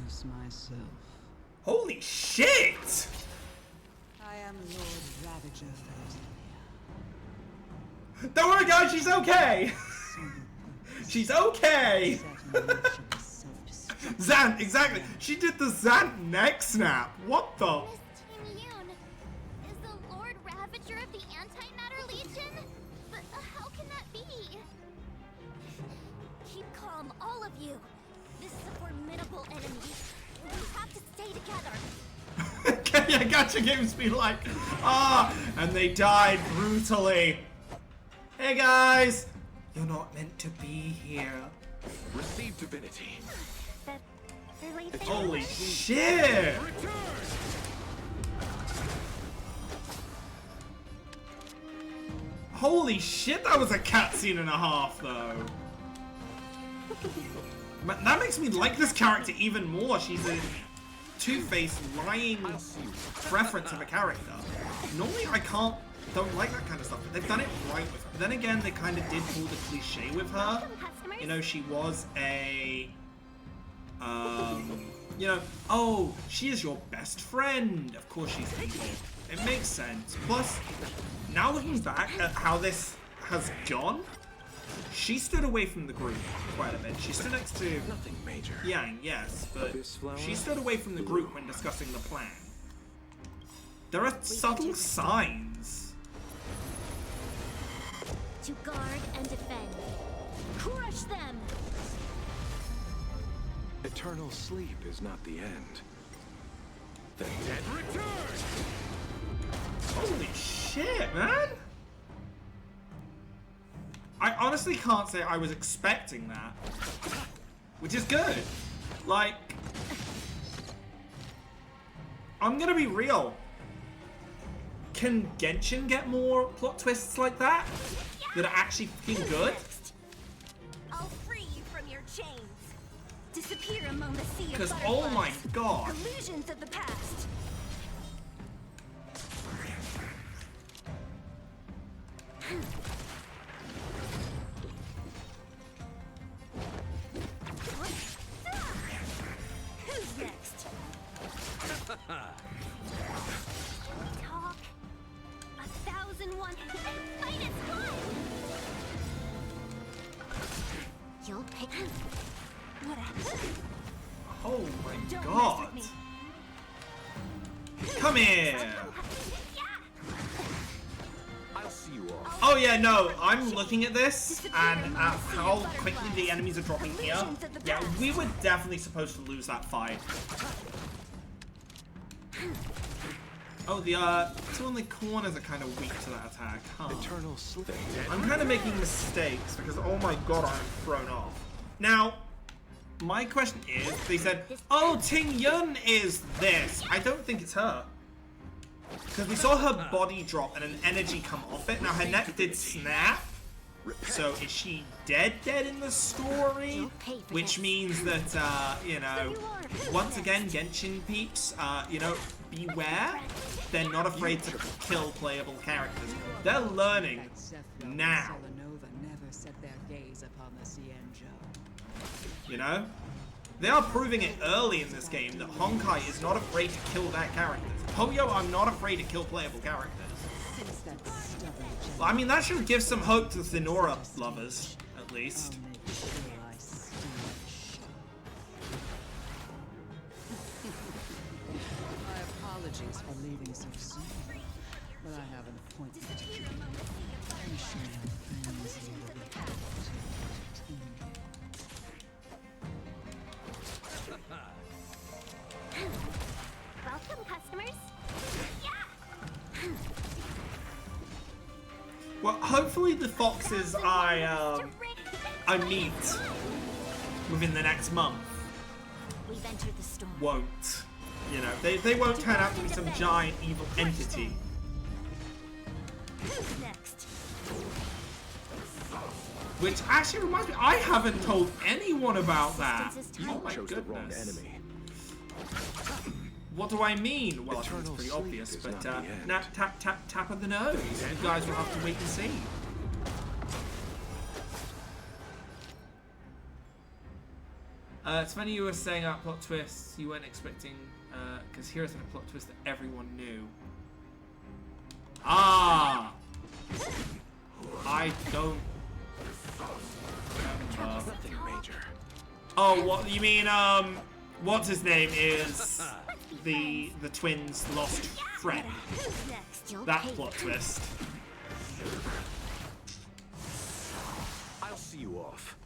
Holy shit! I am Lord Ravager. Don't worry guys, she's okay! She's okay! Zant, exactly! She did the Zant neck snap! What the? Miss Ting-Yun, is the Lord Ravager of the Antimatter Legion? But how can that be? Keep calm, all of you. This is a formidable enemy. We have to stay together. Okay, I gotcha games be like, and they died brutally. Hey guys! You're not meant to be here. Receive divinity. Holy shit! Holy shit, that was a cutscene and a half, though. That makes me like this character even more. She's a two-faced, lying preference of a character. Normally, I don't like that kind of stuff, but they've done it right with her. But then again, they kind of did pull the cliche with her. You know, she was a... you know, oh, she is your best friend. Of course she's evil. It makes sense. Plus, now looking back at how this has gone, she stood away from the group quite a bit. She stood next to nothing major. Yang, yes, but she stood away from the group when discussing the plan. There are subtle signs. To guard and defend. Crush them! Eternal sleep is not the end. The dead return! Holy shit, man! I honestly can't say I was expecting that. Which is good. Like... I'm gonna be real. Can Genshin get more plot twists like that? That are actually fucking good? I'll free you from your chains. Disappear among the sea of Because, butterflies. oh my god. Illusions of the past. Who's next? Talk. 1001 and fight is fun. You'll pick him. What happened? Oh my Don't god. mess with me. Come here. I'll see you all. Oh yeah, no, I'm looking at this and at how quickly the enemies are dropping here. Yeah, we were definitely supposed to lose that fight. Oh, the two on the corners are kind of weak to that attack, huh? Eternal sleep. I'm kind of making mistakes because, oh my god, I'm thrown off. Now, my question is, they said, oh, Ting Yun is this. I don't think it's her. Because we saw her body drop and an energy come off it. Now her neck did snap. So is she dead in the story? Which means that, you know, once again, Genshin peeps, you know, beware. They're not afraid to kill playable characters. They're learning now. Never set their gaze upon the Xianzhou. You know? They are proving it early in this game that Honkai is not afraid to kill their characters. Hoyo are not afraid to kill playable characters. Well, I mean, that should give some hope to the Thenora lovers, at least. My apologies for leaving so soon, but I have an appointment to keep. I'm sure my friends here will be happy to entertain you. Welcome, customers. Well, hopefully the foxes I meet within the next month We've entered the storm. won't. You know, they won't turn out to be some giant evil entity. Who's next? Which actually reminds me, I haven't told anyone about that. Oh my chose the wrong goodness. enemy. What do I mean? Well, I think it's pretty obvious, but tap of the nose. You guys will have to wait and see. It's funny you were saying about plot twists you weren't expecting, because here's a plot twist that everyone knew. Ah! I don't remember. Oh, what you mean? What's his name is the twins' lost friend? That plot twist. I'll see you off.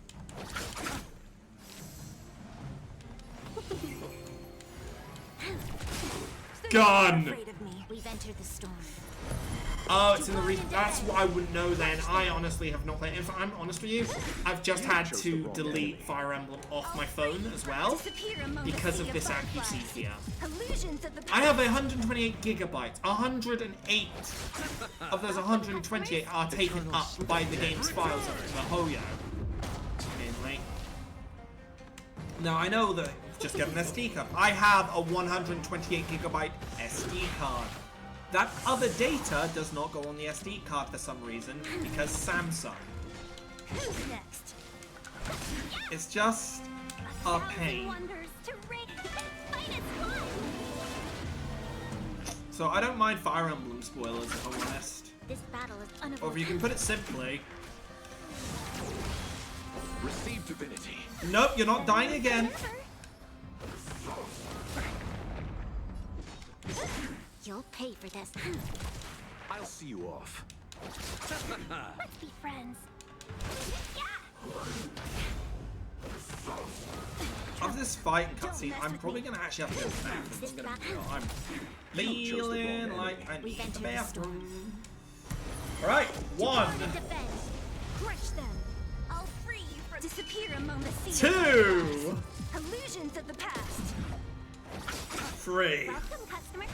Gone. We've entered the storm. Oh, it's in the region. That's what I wouldn't know then. I honestly have not played. If I'm honest with you, I've just had to delete Fire Emblem off my phone as well because of this accuracy here. I have 128 gigabytes. 108 of those 128 are taken up by the game's files of the Hoyo. Mainly. Now I know that just get an SD card. I have a 128 gigabyte SD card. That other data does not go on the SD card for some reason, because Samsung. Who's next? It's just a pain. So I don't mind Fire Emblem spoilers, if I'm honest. This battle is unavoidable. Or if you can put it simply. Receive divinity. Nope, you're not dying again. You'll pay for this. I'll see you off. Let's be friends. After this fight and cutscene, I'm probably gonna actually have to go back. I'm feeling like I need the bathroom. Alright, 1. Crush them. I'll free you from disappear among the seas. 2. Illusions of the past. 3. Welcome, customer.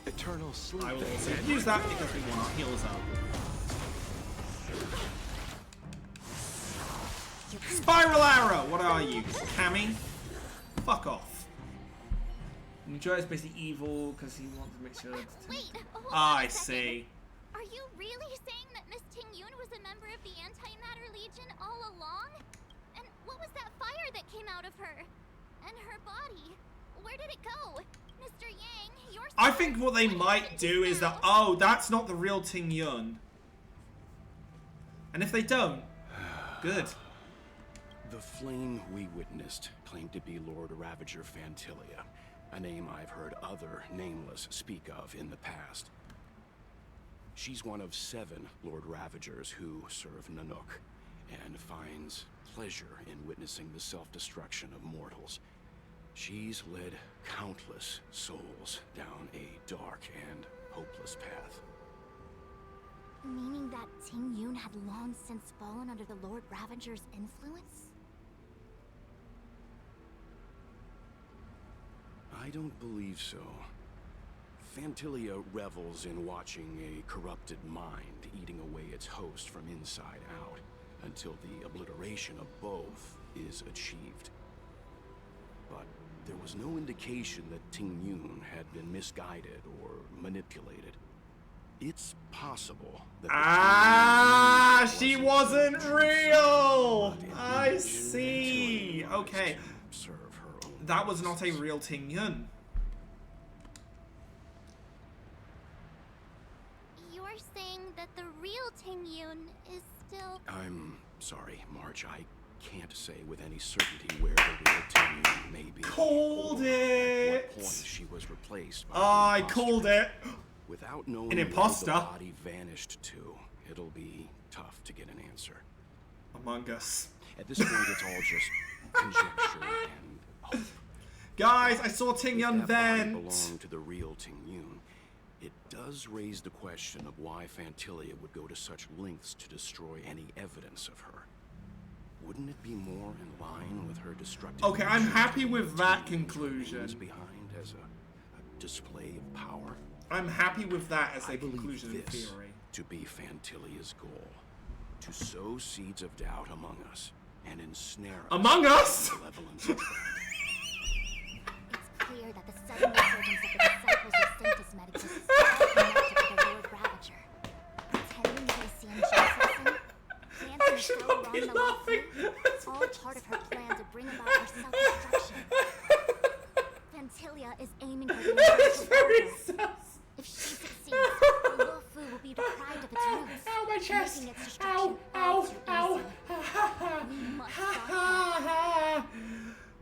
Eternal sleep. I will also use that because we want our heals up. Spiral arrow! What are you? Cammy? Fuck off. Joy is basically evil because he wants to make sure that... Wait, hold on I a second. see. Are you really saying that Miss Ting Yun was a member of the Antimatter Legion all along? And what was that fire that came out of her? And her body? Where did it go? Mr. Yang, you're... I think what they might do is that, oh, that's not the real Ting Yun. And if they don't, good. The flame we witnessed claimed to be Lord Ravager Fantilia, a name I've heard other nameless speak of in the past. She's one of 7 Lord Ravagers who serve Nanook, and finds pleasure in witnessing the self-destruction of mortals. She's led countless souls down a dark and hopeless path. Meaning that Ting Yun had long since fallen under the Lord Ravager's influence? I don't believe so. Fantilia revels in watching a corrupted mind eating away its host from inside out, until the obliteration of both is achieved. But there was no indication that Ting Yun had been misguided or manipulated. It's possible that she wasn't real! I see! Okay. That was not a real Ting Yun. You're saying that the real Ting Yun is still... I'm sorry, March. I can't say with any certainty where the real Ting Yun may be. Called it! At what point she was replaced by I called it! Without knowing an where imposter. the body vanished to, it'll be tough to get an answer. Among Us. At this point, it's all just conjecture and hope. Guys, I saw Ting Yun If that body vent. belonged to the real Ting Yun, it does raise the question of why Fantilia would go to such lengths to destroy any evidence of her. Wouldn't it be more in line with her destructive? Okay, I'm nature happy to with leave that Ting Yun's conclusion. remains behind as a display of power. I'm happy with that as a I believe conclusion in this theory. to be Fantilia's goal: to sow seeds of doubt among us and ensnare Among us? in malevolence of It's clear that the sudden resurgence of the disciples of Sanctus Medicus is all connected to the Lord Ravager. Pretending to be CNJ citizen, dancing so along the line, it's all part of her plan to bring about her self-destruction. Fantilia is aiming for the universal order. If she succeeds, the Luofu will be deprived of its roots, Ow, my chest! making its destruction Ow, all too ow, easy. We must stop her.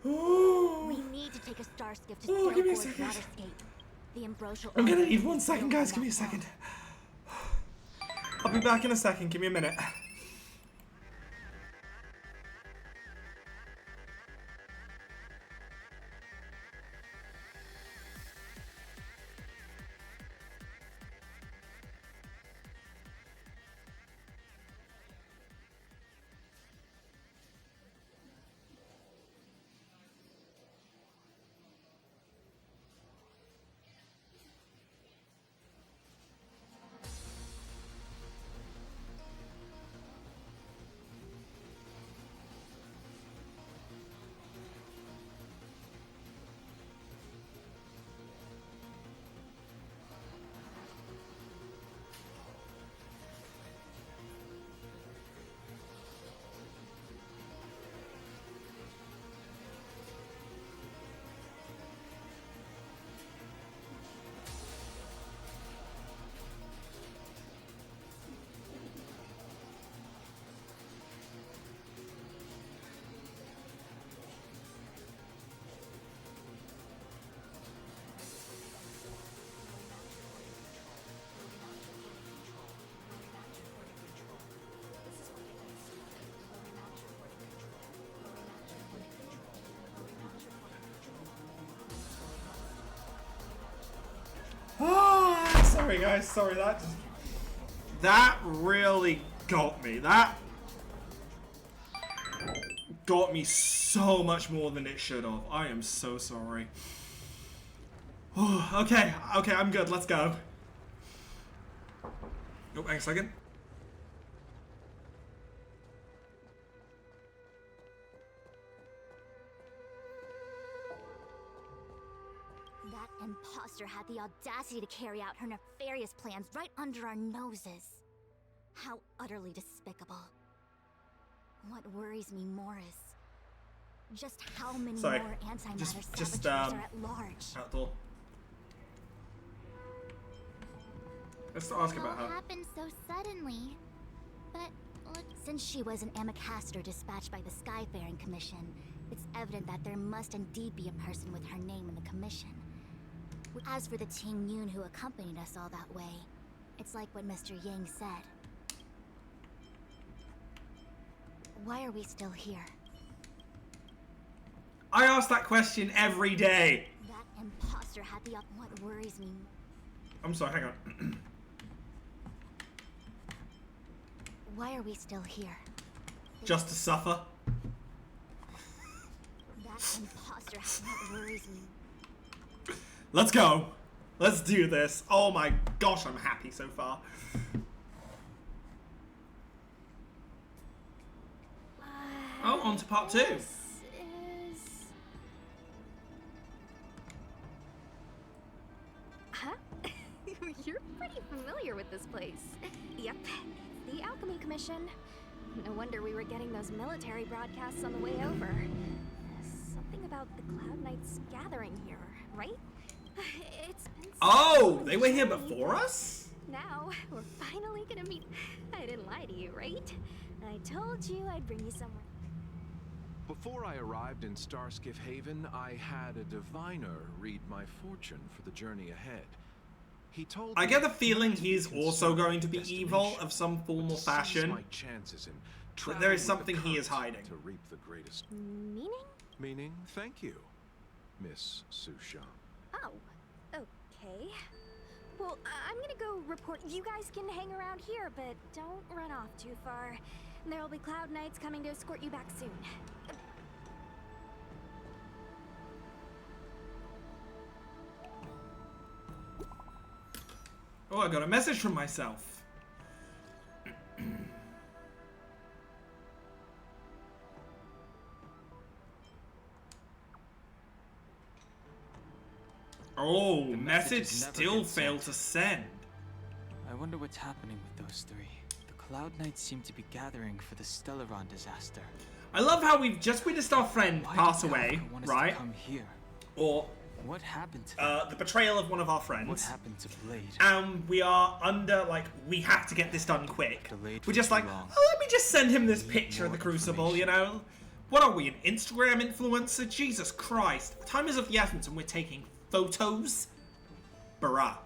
Ooh. We need to take a star skiff to Ooh, give me a Skillboard's second. waterscape. The ambrosial I'm gonna order need 1 is second, built guys. on Give me a that second. rock. I'll be back in a second. Give me a minute. Sorry guys, sorry, that really got me. That got me so much more than it should have. I am so sorry. Okay, I'm good. Let's go. Oh, hang a second. That imposter had the audacity to carry out her nefarious plans right under our noses. How utterly despicable. What worries me more is just how many Sorry. more antimatter Just, saboteurs are at large. Outdoor. Let's ask about her. It all happened so suddenly. But look, Since she was an Amicastor dispatched by the Skyfaring Commission, it's evident that there must indeed be a person with her name in the commission. As for the Ting Yun who accompanied us all that way, it's like what Mr. Yang said. Why are we still here? I ask that question every day. That imposter had the what worries me. I'm sorry, hang on. Why are we still here? Just to suffer? That imposter had what worries me. Let's go. Let's do this. Oh my gosh, I'm happy so far. Oh, on to part 2. Huh? You're pretty familiar with this place. Yep, it's the Alchemy Commission. No wonder we were getting those military broadcasts on the way over. Something about the Cloud Knights gathering here, right? It's been Oh, they were here before us? Now, we're finally gonna meet. I didn't lie to you, right? I told you I'd bring you somewhere. Before I arrived in Starskiff Haven, I had a diviner read my fortune for the journey ahead. He told I me get the feeling not to he's be also concerned going to with be evil destination, of some form but or to seize fashion. my chances in But there is traveling with the something he is current hiding. to reap the greatest. Meaning? Meaning, thank you, Miss Sushan. Oh, okay. Well, I'm gonna go report. You guys can hang around here, but don't run off too far. There'll be Cloud Knights coming to escort you back soon. Oh, I got a message from myself. Oh, The message message never still gets failed sent. to send. I wonder what's happening with those three. The Cloud Knights seem to be gathering for the Stellaron disaster. I love how we've just witnessed our friend Why pass did away, Galka want us right? To come here? Or What happened to them? the betrayal of one of our What friends. happened to Blade? And we are under, like, we have to get this done quick. Delayed We're for just too like, long. oh, let me just send him this Need picture of the more Crucible, you know? What are we, an Instagram influencer? Jesus Christ. Time is of the essence and we're taking photos? Bruh.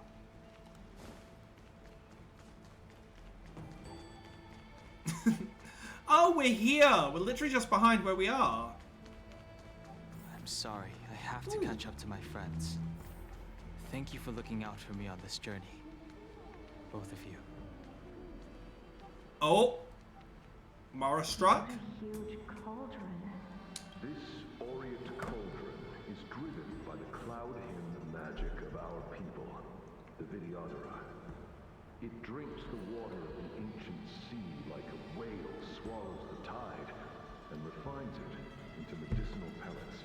Oh, we're here. We're literally just behind where we are. I'm sorry. I have to catch up to my friends. Thank you for looking out for me on this journey. Both of you. Oh. Mara struck. Huge cauldron. This Orient cauldron is driven by the cloud hymn magic of our people, the Vidyadhara. It drinks the water of the ancient sea like a whale swallows the tide, and refines it into medicinal pellets.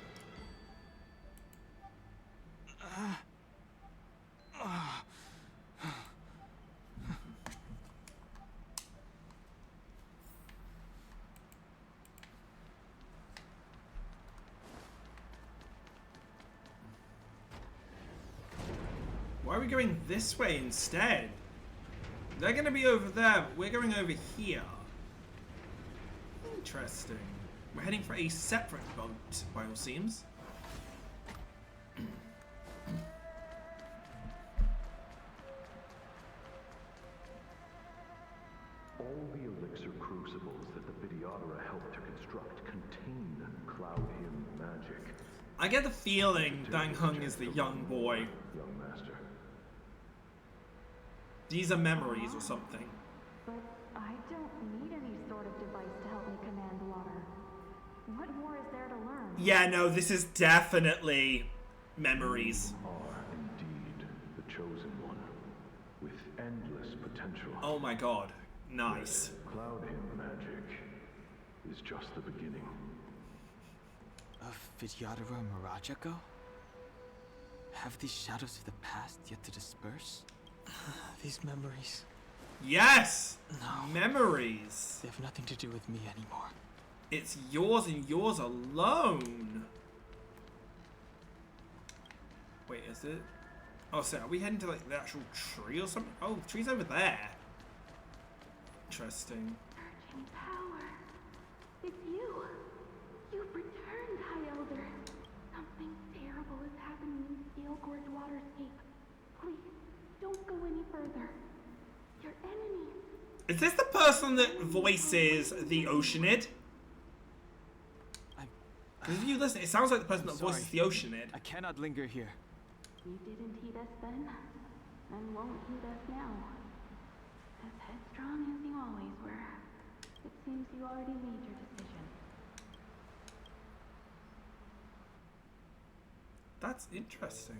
Why are we going this way instead? They're going to be over there, but we're going over here. Interesting. We're heading for a separate boat, by all seems. All the elixir crucibles that the Vidyadhara helped to construct contain cloud hymn magic. I get the feeling Dang Hung is the young boy. Young master. These are memories or something. But I don't need any sort of device to help me command water. What more is there to learn? Yeah, no, this is definitely memories. You are indeed the chosen one, with endless potential. Oh my god. Nice. Cloud hymn magic is just the beginning. Of Vidyadhara and Mirajako? Have these shadows of the past yet to disperse? These memories. Yes! No. Memories. They have nothing to do with me anymore. It's yours and yours alone. Wait, is it? Oh, so are we heading to like the actual tree or something? Oh, the tree's over there. Interesting. Surging power. It's you. You've returned, High Elder. Something terrible is happening in Steel Gorge Waterscape. Please, don't go any further. Your enemies. Is this the person that voices the Oceanid? Because if you listen, it sounds like the person that voices the Oceanid. I cannot linger here. You didn't heed us then, and won't heed us now. As headstrong as you always were, it seems you already made your decision. That's interesting.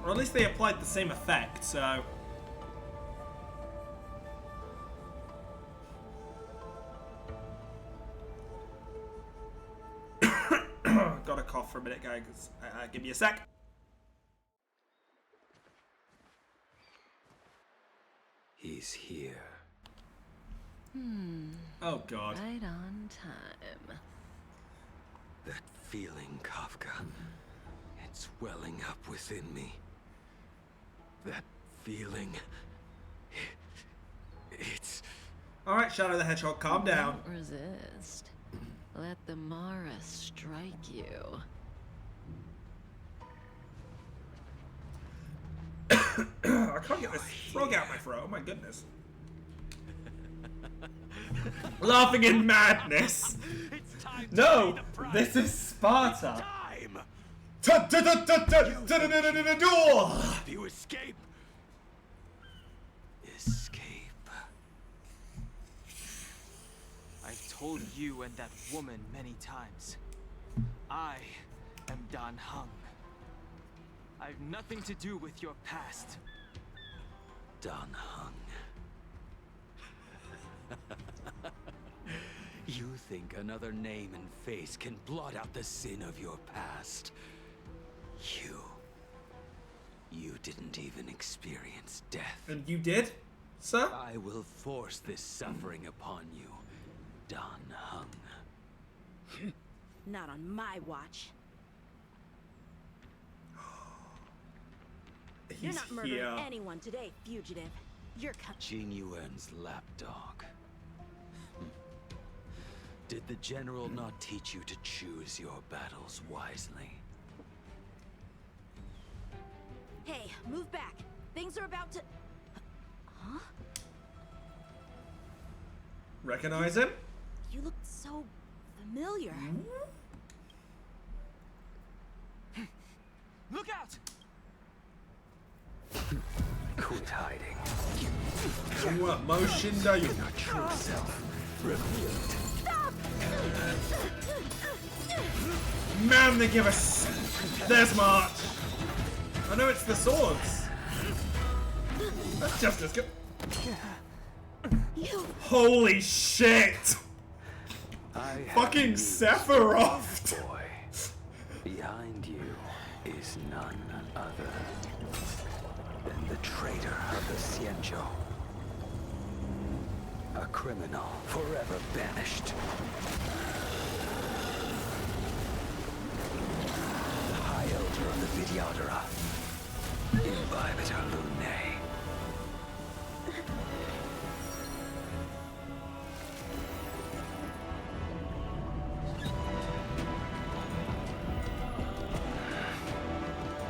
Or at least they applied the same effect, so... Got a cough for a minute, guys. Give me a sec. He's here. Oh, God. Right on time. That feeling, Kafka. It's welling up within me. That feeling... It's... Alright, Shadow the Hedgehog, calm down. Don't resist. Let the Mara strike you. I can't get this frog out my throat. Oh my goodness. Laughing in madness. No, this is Sparta. You escape. Escape. I've told you and that woman many times. I am Dan Heng. I've nothing to do with your past. Dan Heng. You think another name and face can blot out the sin of your past? You didn't even experience death. And you did, sir? I will force this suffering upon you, Dan Heng. Not on my watch. You're not murdering anyone today, fugitive. You're Jing Yuan's lapdog. Did the general not teach you to choose your battles wisely? Hey, move back. Things are about to... Huh? Recognize him? You look so familiar. Look out! Quit hiding. What motion do you? Your true self revealed. Man, they give us. There's March. I know it's the swords. That's just as good. Holy shit! Fucking Sephiroth! Boy, behind you is none other than the traitor of the Xianzhou. A criminal forever banished. The High Elder of the Vidyadhara. Imbibitor Lunae.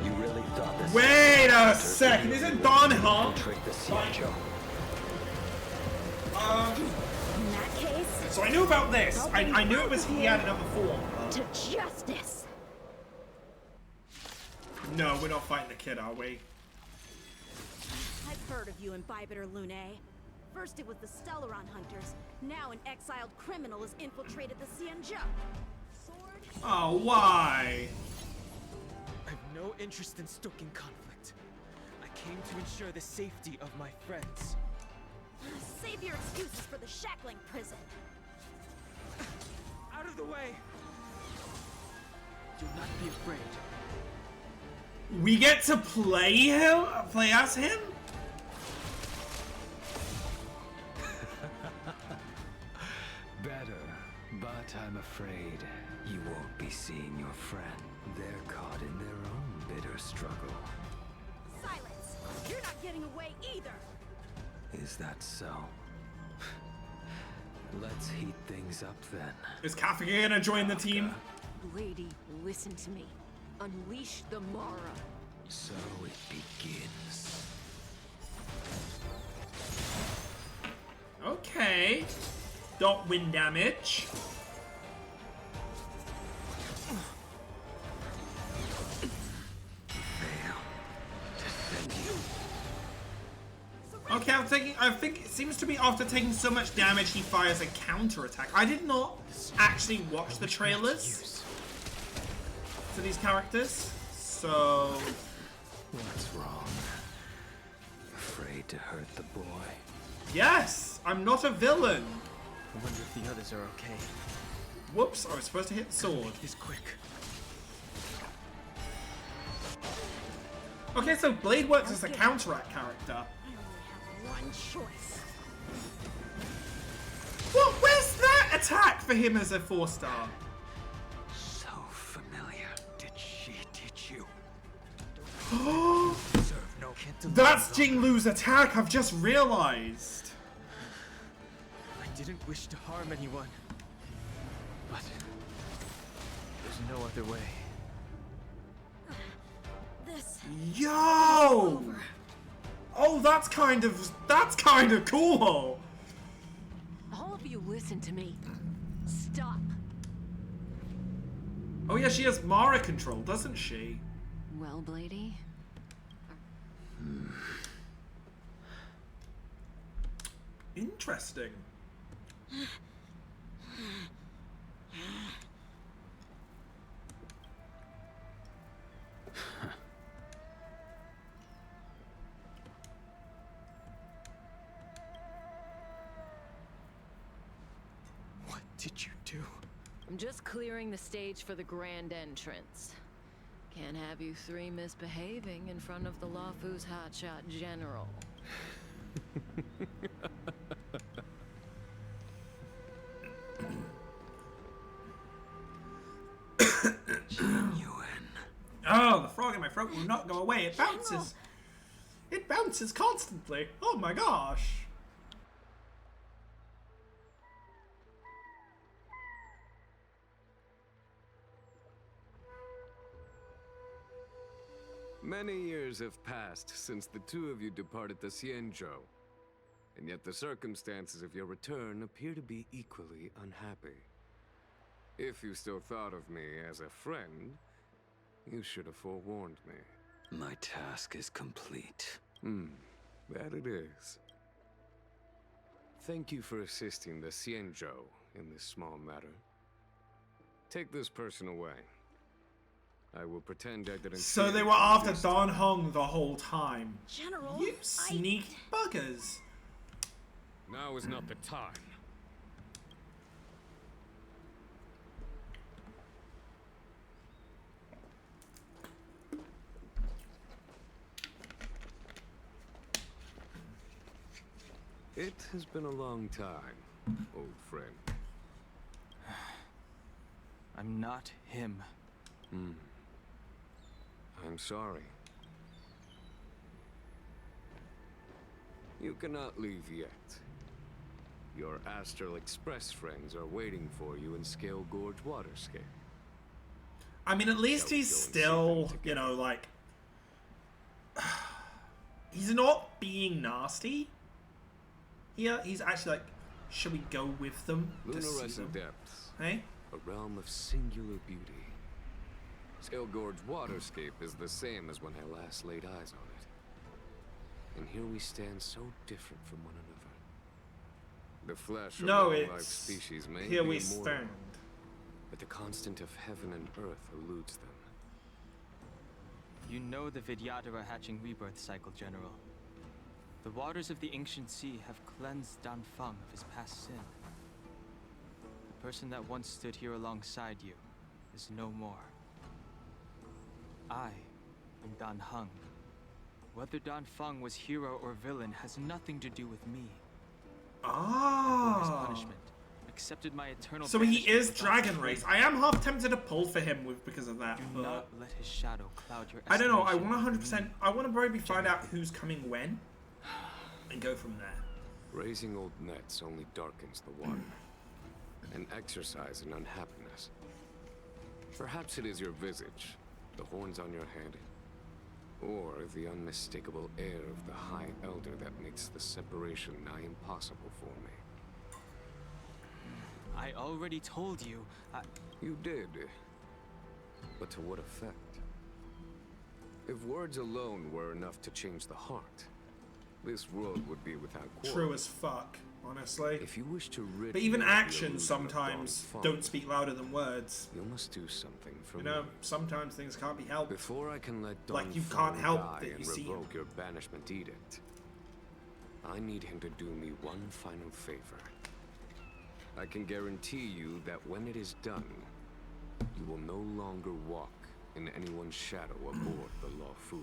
You really thought this? Wait a second, isn't Dan Heng? Trick the Xianzhou. In that case... So I knew about this. I knew it was he had another form. To justice. No, we're not fighting the kid, are we? I've heard of you, Imbibitor Lunae. First it was the Stellaron Hunters. Now an exiled criminal has infiltrated the Xianzhou. Sword? Oh, why? I've no interest in stoking conflict. I came to ensure the safety of my friends. Save your excuses for the shackling prison. Out of the way! Do not be afraid. We get to play him? Play as him? Better, but I'm afraid you won't be seeing your friend. They're caught in their own bitter struggle. Silence! You're not getting away either! Is that so? Let's heat things up then. Is Kafka gonna join the team? Lady, listen to me. Unleash the Mara. So it begins. Okay. Don't win damage. Okay, I think it seems to be after taking so much damage, he fires a counterattack. I did not actually watch the trailers. to these characters. So... What's wrong? Afraid to hurt the boy? Yes! I'm not a villain! I wonder if the others are okay. Whoops, I was supposed to hit the sword. He's quick. Okay, so Blade works as a counteract character. I only have one choice. What? Where's that attack for him as a 4-star? So familiar. Did she teach you? That's Jinglu's attack, I've just realized. I didn't wish to harm anyone. But there's no other way. This. Yo! Oh, that's kind of cool. All of you listen to me. Stop. Oh yeah, she has Mara control, doesn't she? Well, Blady? Interesting. What did you do? I'm just clearing the stage for the grand entrance. Can't have you three misbehaving in front of the Lawfu's hotshot general. Oh, the frog in my throat will not go away. It bounces. It bounces constantly. Oh my gosh. Many years have passed since the two of you departed the Xianzhou, and yet the circumstances of your return appear to be equally unhappy. If you still thought of me as a friend, you should have forewarned me. My task is complete. That it is. Thank you for assisting the Xianzhou in this small matter. Take this person away. I will pretend I didn't. So they were after Dan Heng the whole time. General, you sneak buggers. Now is not the time. It has been a long time, old friend. I'm not him. I'm sorry. You cannot leave yet. Your Astral Express friends are waiting for you in Scale Gorge Waterscape. I mean, at least he's still, you know, like... he's not being nasty. Yeah, he's actually like, should we go with them to see Lunarescent them? Depths. Hey? A realm of singular beauty. Scale Gorge Waterscape is the same as when I last laid eyes on it. And here we stand so different from one another. The flesh of all life species may here be we immortal, stand. but the constant of heaven and earth eludes them. You know the Vidyadhara hatching rebirth cycle, General. The waters of the ancient sea have cleansed Dan Feng of his past sin. The person that once stood here alongside you is no more. I am Dan Heng. Whether Dan Feng was hero or villain has nothing to do with me. I bore his punishment, accepted my eternal So he banishment is without Dragon Race. I am half tempted to pull for him because of that. Do But not let his shadow cloud your I don't know. I estimation want of me. 100%. I want to probably find out who's coming when, and go from there. Raising old nets only darkens the water, and exercise in unhappiness. Perhaps it is your visage, the horns on your head, or the unmistakable air of the High Elder that makes the separation nigh impossible for me. I already told you. You did. But to what effect? If words alone were enough to change the heart, this world would be without quarrel. True as fuck. honestly. If you wish to rid But even me of the actions illusion of sometimes Dawn don't Funk, speak louder than words. you must do something for You me. know, sometimes things can't be helped. Before I can let Dawn Like you Fung can't help die that you and see him. revoke your banishment edict, I need him to do me one final favor. I can guarantee you that when it is done, you will no longer walk in anyone's shadow aboard the Law Fu.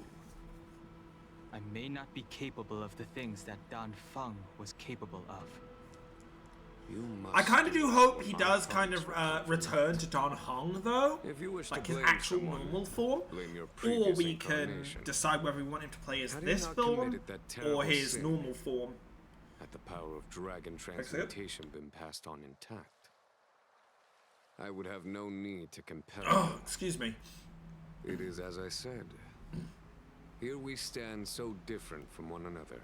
I may not be capable of the things that Dan Feng was capable of. You must I kind of do hope he my does kind of promise. return to Don Hong, though. If you wish Like to his blame actual someone, normal form. blame your Or previous we can incarnation. decide whether we want him to play as Had he this not form committed that terrible or his sin, normal form. had the power of dragon transmutation been passed on intact, I would have no need to compel Oh, him. excuse me. It is as I said. Here we stand so different from one another.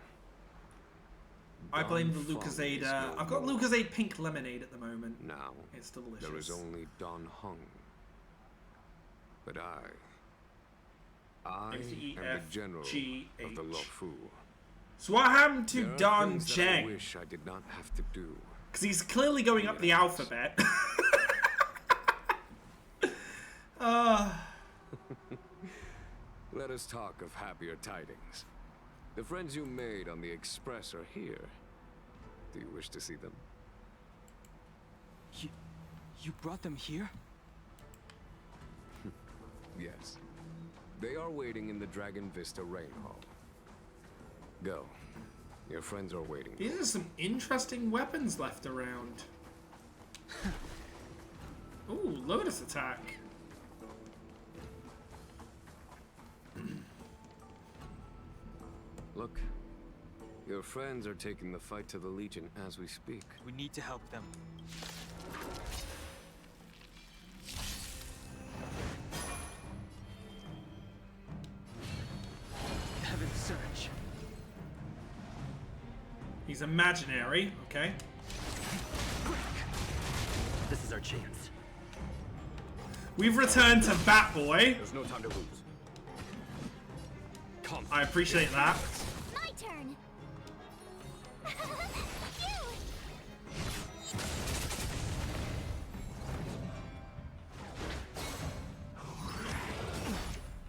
I blame the Don Fung Lucozade. is no I've got more. Lucozade pink lemonade at the moment. Now, It's delicious. there is only Don Hung. But I am the general of the Lo Fu. So what happened to There are Don things that I Cheng? wish I did not have to do. Because he's clearly going up the alphabet. Let us talk of happier tidings. The friends you made on the Express are here. Do you wish to see them? You brought them here? Yes. They are waiting in the Dragon Vista Rain Hall. Go. Your friends are waiting. These are some interesting weapons left around. Ooh, Lotus attack. Look. Your friends are taking the fight to the Legion as we speak. We need to help them. Heaven's Surge. He's imaginary, okay. This is our chance. We've returned to Batboy. There's no time to lose. Come. I appreciate that. My turn.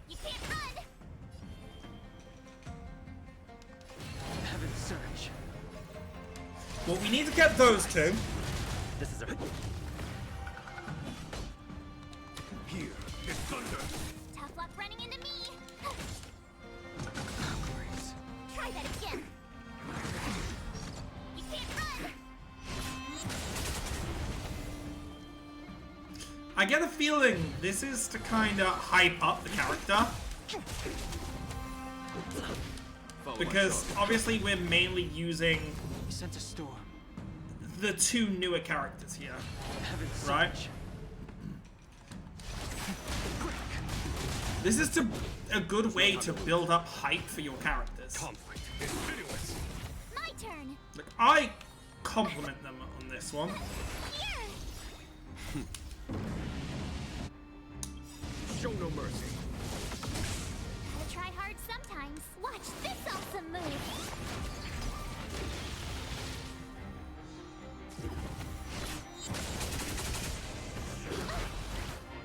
You can't run. Heaven's Surge. Well, we need to get those two. This is our... Here is thunder. Tough luck running into me. Try that again. You can't run. I get a feeling this is to kind of hype up the character. Because obviously we're mainly using We sent a storm. the two newer characters here, Heaven's right? Surge. This is a good way to build up hype for your characters. Conflict is pitiless. My turn. Look, I compliment them on this one. Here. Show no mercy. Gotta try hard sometimes. Watch this awesome move.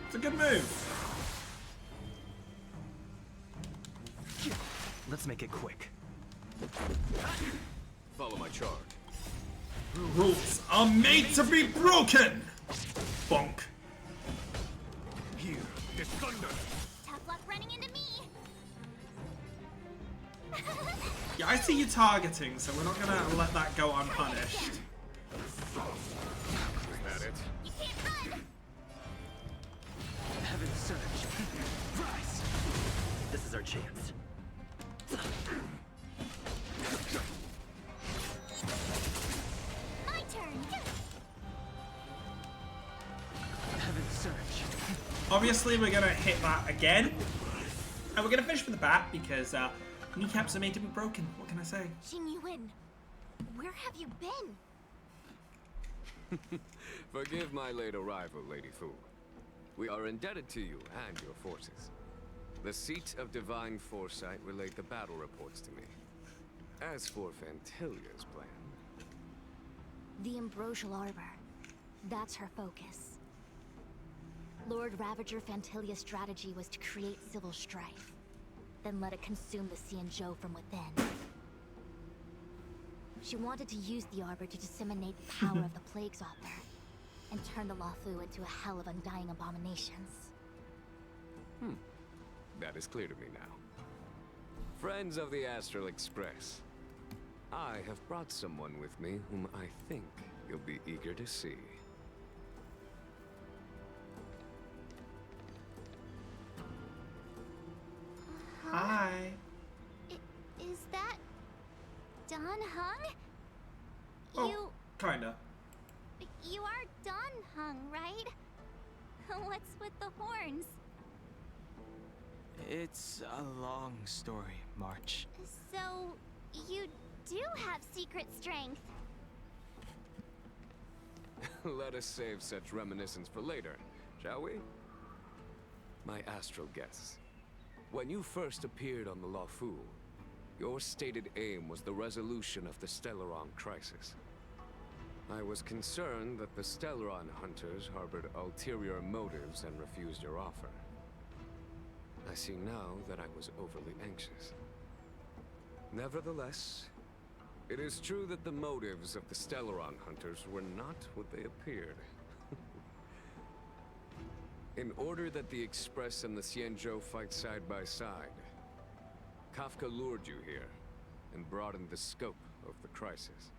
It's a good move. Let's make it quick. Follow my charge. Rules are made to be broken. Bonk. Here is thunder. Tough luck running into me. Yeah, I see you targeting, so we're not gonna let that go unpunished. Is that it? You can't run. Heaven's Surge. Rise. This is our chance. My turn. Heaven's Surge. Obviously, we're gonna hit that again. And we're gonna finish with the bat because kneecaps are made to be broken. What can I say? Jin Yuan, where have you been? Forgive my late arrival, Lady Fu. We are indebted to you and your forces. The Seat of Divine Foresight relayed the battle reports to me. As for Fantilia's plan, The Ambrosial Arbor. That's her focus. Lord Ravager Fantilia's strategy was to create civil strife, then let it consume the Xianzhou from within. She wanted to use the Arbor to disseminate the power of the Plague's author, and turn the Luofu into a hell of undying abominations. That is clear to me now. Friends of the Astral Express, I have brought someone with me whom I think you'll be eager to see. Hi. Is that Don Hung? Oh, kinda. You are Don Hung, right? What's with the horns? It's a long story, March. So, you do have secret strength. Let us save such reminiscence for later, shall we? My astral guests. When you first appeared on the Luofu, your stated aim was the resolution of the Stellaron crisis. I was concerned that the Stellaron hunters harbored ulterior motives and refused your offer. I see now that I was overly anxious. Nevertheless, it is true that the motives of the Stellaron hunters were not what they appeared. In order that the Express and the Xianzhou fight side by side, Kafka lured you here and broadened the scope of the crisis.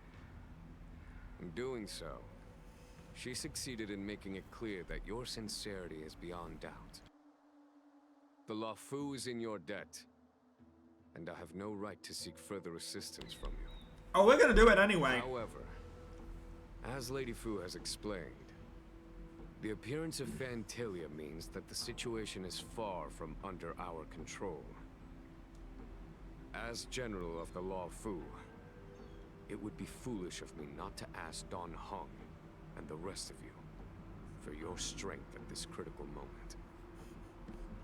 In doing so, she succeeded in making it clear that your sincerity is beyond doubt. The Luofu is in your debt, and I have no right to seek further assistance from you. Oh, we're gonna do it anyway. However, as Lady Fu has explained, the appearance of Fantilia means that the situation is far from under our control. As General of the Luofu, it would be foolish of me not to ask Don Hung and the rest of you for your strength at this critical moment.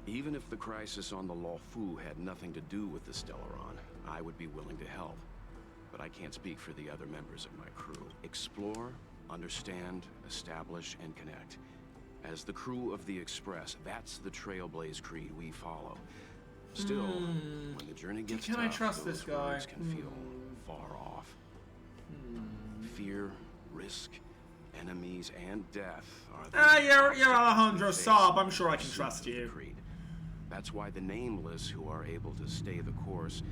Even if the crisis on the Luofu had nothing to do with the Stellaron, I would be willing to help. But I can't speak for the other members of my crew. Explore, understand, establish, and connect. As the crew of the Express, that's the Trailblaze creed we follow. Still, when the journey gets tough, I trust those this guy? words can feel far off. Fear, risk, enemies, and death are the you're Alejandro Saab. I'm sure I can trust you. creed. That's why the nameless who are able to stay the course.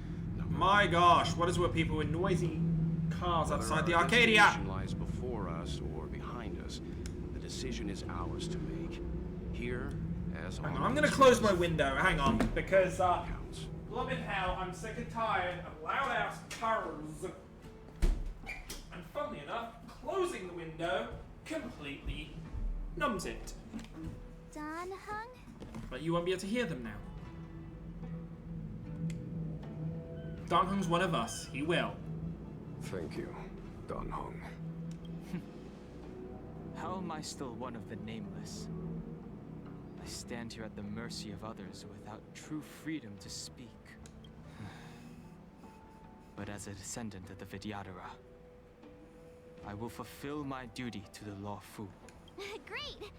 My gosh, what is with people with noisy cars outside the Arcadia? Destination lies before us or behind us. The decision is ours to make. Here, as Hang on, I'm gonna close my window. Hang on, because blooming hell, I'm sick and tired of loud ass cars. And funnily enough, closing the window completely numbs it. Don Hung? But you won't be able to hear them now. Don Hung's one of us. He will. Thank you, Don Hung. How am I still one of the nameless? I stand here at the mercy of others without true freedom to speak. But as a descendant of the Vidyadhara, I will fulfill my duty to the Luofu. Great!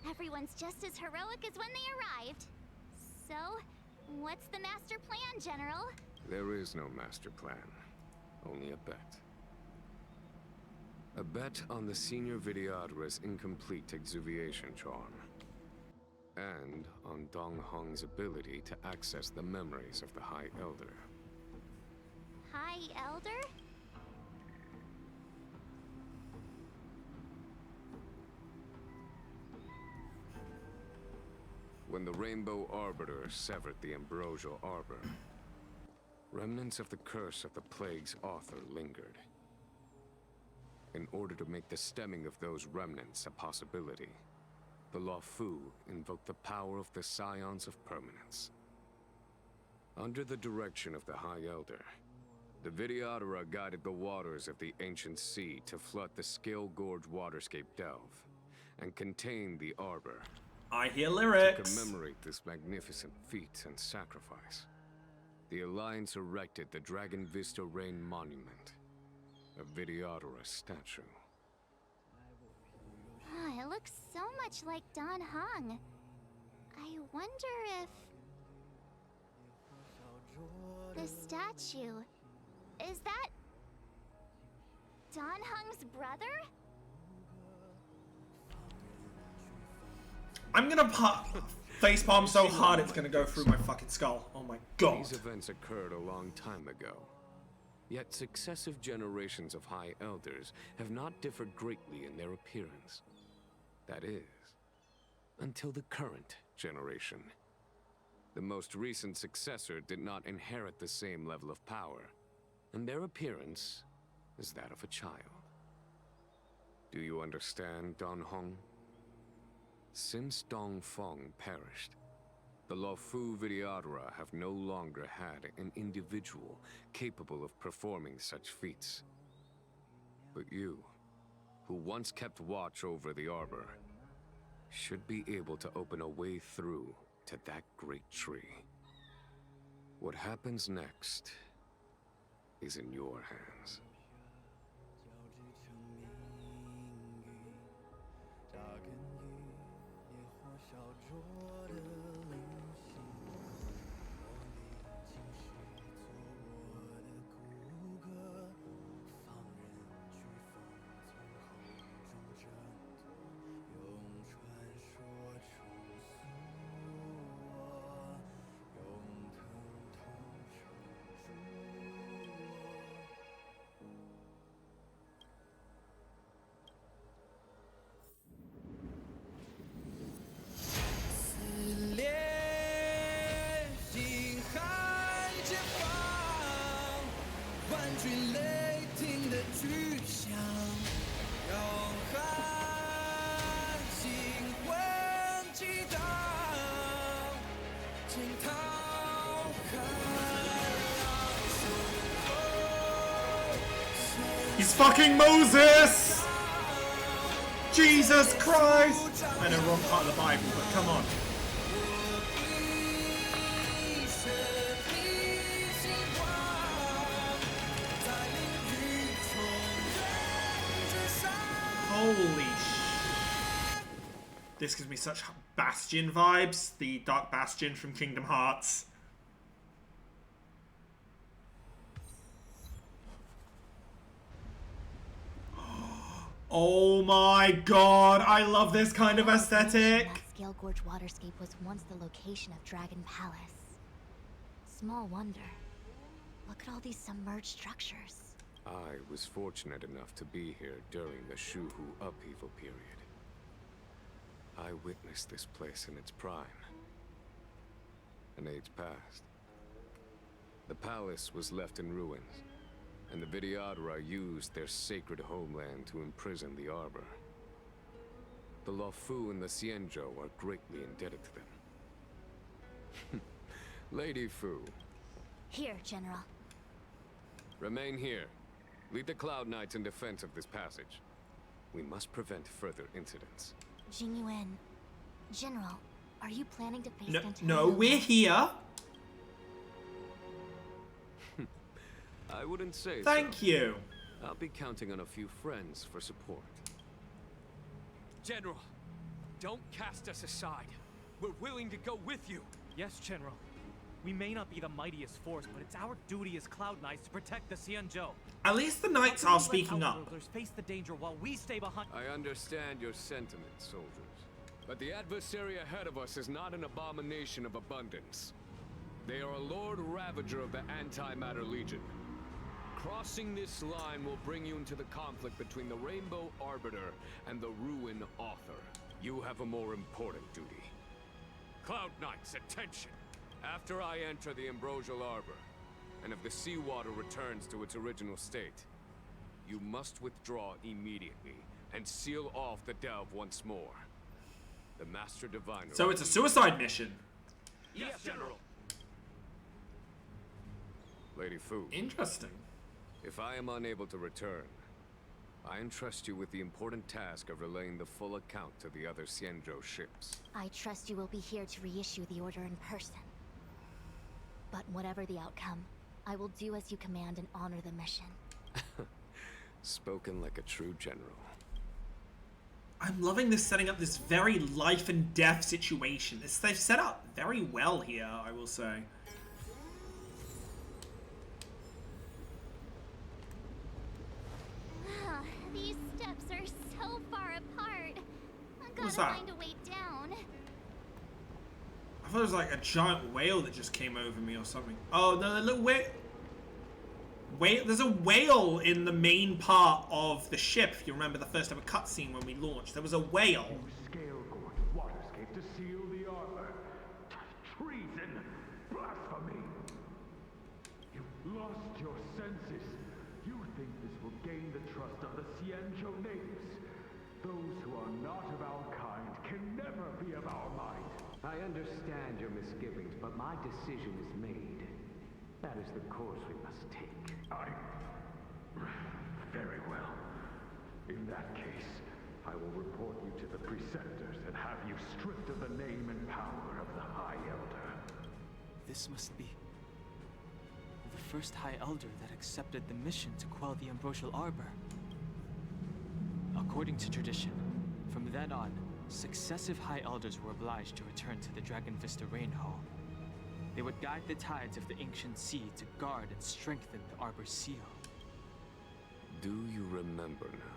Everyone's just as heroic as when they arrived. So, what's the master plan, General? There is no master plan, only a bet. A bet on the Senior Vidyadhara's incomplete exuviation charm. And on Dong Hong's ability to access the memories of the High Elder. High Elder? When the Rainbow Arbiter severed the Ambrosial Arbor, remnants of the curse of the Plague's author lingered. In order to make the stemming of those remnants a possibility, the Luofu invoked the power of the Scions of Permanence. Under the direction of the High Elder, the Vidyadhara guided the waters of the ancient sea to flood the Scale Gorge waterscape delve, and contain the Arbor. I hear lyrics. To commemorate this magnificent feat and sacrifice, the Alliance erected the Dragon Vista Rain Monument, a Vidyadhara statue. It looks so much like Don Hong. I wonder if... the statue... is that... Don Hong's brother? I'm gonna facepalm so hard it's gonna go through my fucking skull. Oh my god. These events occurred a long time ago. Yet successive generations of High Elders have not differed greatly in their appearance. That is, until the current generation. The most recent successor did not inherit the same level of power, and their appearance is that of a child. Do you understand, Don Hong? Since Dong Feng perished, the Luofu Vidyadhara have no longer had an individual capable of performing such feats. But you, who once kept watch over the arbor, should be able to open a way through to that great tree. What happens next is in your hands. He's fucking Moses! Jesus Christ! I know, wrong part of the Bible, but come on. Holy sh... This gives me such Bastion vibes. The Dark Bastion from Kingdom Hearts. Oh my god, I love this kind of aesthetic. That Scale Gorge waterscape was once the location of Dragon Palace. Small wonder. Look at all these submerged structures. I was fortunate enough to be here during the Shuhu upheaval period. I witnessed this place in its prime. An age past. The palace was left in ruins, and the Vidyadhara used their sacred homeland to imprison the arbor. The Luofu and the Xianzhou are greatly indebted to them. Lady Fu. Here, General. Remain here. Lead the Cloud Knights in defense of this passage. We must prevent further incidents. Jingyuan. General, are you planning to face No, we're here. I wouldn't say Thank so. you. I'll be counting on a few friends for support. General, don't cast us aside. We're willing to go with you. Yes, General. We may not be the mightiest force, but it's our duty as Cloud Knights to protect the Xianzhou. At least the Knights are speaking up. Outworlders face the danger while we stay behind. I understand your sentiments, soldiers. But the adversary ahead of us is not an abomination of abundance. They are a Lord Ravager of the Antimatter Legion. Crossing this line will bring you into the conflict between the Rainbow Arbiter and the Ruin Author. You have a more important duty. Cloud Knights, attention! After I enter the Ambrosial Arbor, and if the seawater returns to its original state, you must withdraw immediately and seal off the delve once more. The Master Diviner... So it's a suicide mission. Yes, General! Lady Fu. Interesting. If I am unable to return, I entrust you with the important task of relaying the full account to the other Xianzhou ships. I trust you will be here to reissue the order in person. But whatever the outcome, I will do as you command and honor the mission. Spoken like a true general. I'm loving this, setting up this very life and death situation. They've set up very well here, I will say. These steps are so far apart. I What's gotta that? find a way down. I thought it was like a giant whale that just came over me or something. Oh, no, the little whale. There's a whale in the main part of the ship. If you remember the first ever cutscene when we launched, there was a whale. Scale Gorge Waterscape to seal the armor. Treason! Blasphemy! You've lost your senses. You think this will gain the trust of the Xianzhou natives. Those who are not of our kind can never be of our mind. I understand your misgivings, but my decision is made. That is the course we must take. Very well. In that case, I will report you to the preceptors and have you stripped of the name and power of the High Elder. This must be the first High Elder that accepted the mission to quell the Ambrosial Arbor. According to tradition, from then on, successive High Elders were obliged to return to the Dragon Vista Rain Hall. They would guide the tides of the ancient sea to guard and strengthen the Arbor's seal. Do you remember now?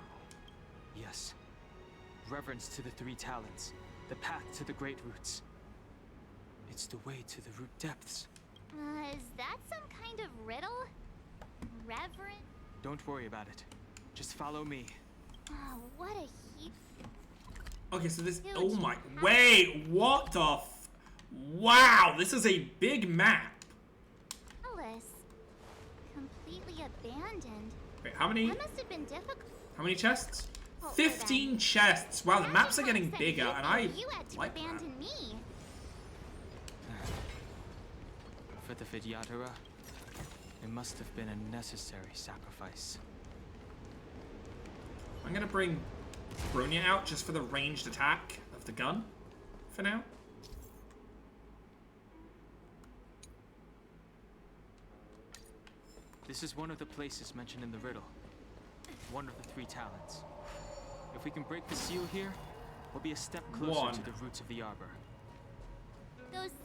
Yes. Reverence to the three talents, the path to the great roots. It's the way to the root depths. Is that some kind of riddle? Reverend? Don't worry about it. Just follow me. Oh, what a heap. Okay, so this. Oh my. Wait, what the. Wow, this is a big map. Alice. Completely abandoned. Wait, how many? That must have been difficult. How many chests? Oh, 15 chests. Wow, the maps are getting bigger, and I You had to like that. abandon me. For the Vidyadhara, it must have been a necessary sacrifice. I'm gonna bring Bronya out just for the ranged attack of the gun for now. This is one of the places mentioned in the riddle. One of the three talents. If we can break the seal here, we'll be a step closer to the roots of the arbor.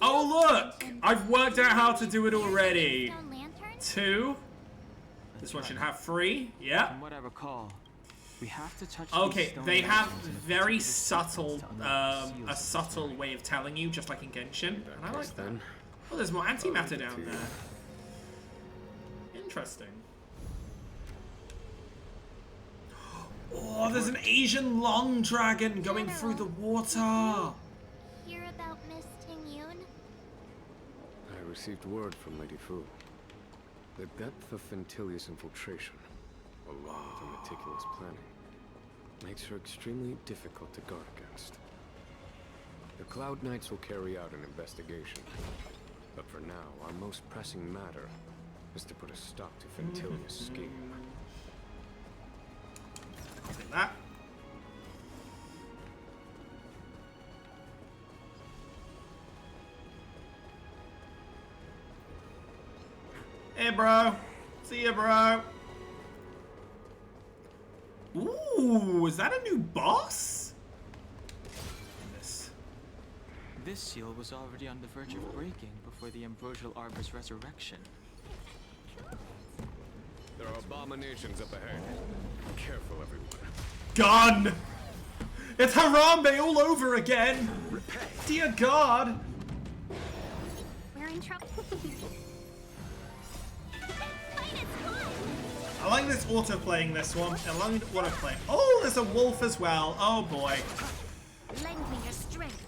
Oh look! I've worked out how to do it already. 2. This one should have 3. Yeah. From what I recall, we have to touch Okay, they have very subtle, a subtle way of telling you, just like in Genshin, and I like that. Oh, there's more antimatter down there. Interesting. Oh, there's an Asian long dragon going through the water. Hear about Miss Tingyun? I received word from Lady Fu. The depth of Fentilia's infiltration, along with her meticulous planning, makes her extremely difficult to guard against. The Cloud Knights will carry out an investigation, but for now, our most pressing matter is to put a stop to Fentilia's scheme. I'll take that. Hey, bro. See ya, bro. Ooh, is that a new boss? This seal was already on the verge of breaking before the Ambrosial Arbor's resurrection. There are abominations up ahead. Careful, everyone. Gun! It's Harambe all over again! Dear God! We're in trouble. I like this auto-playing this one. I like auto-play. Oh, there's a wolf as well. Oh boy. Lend me your strength.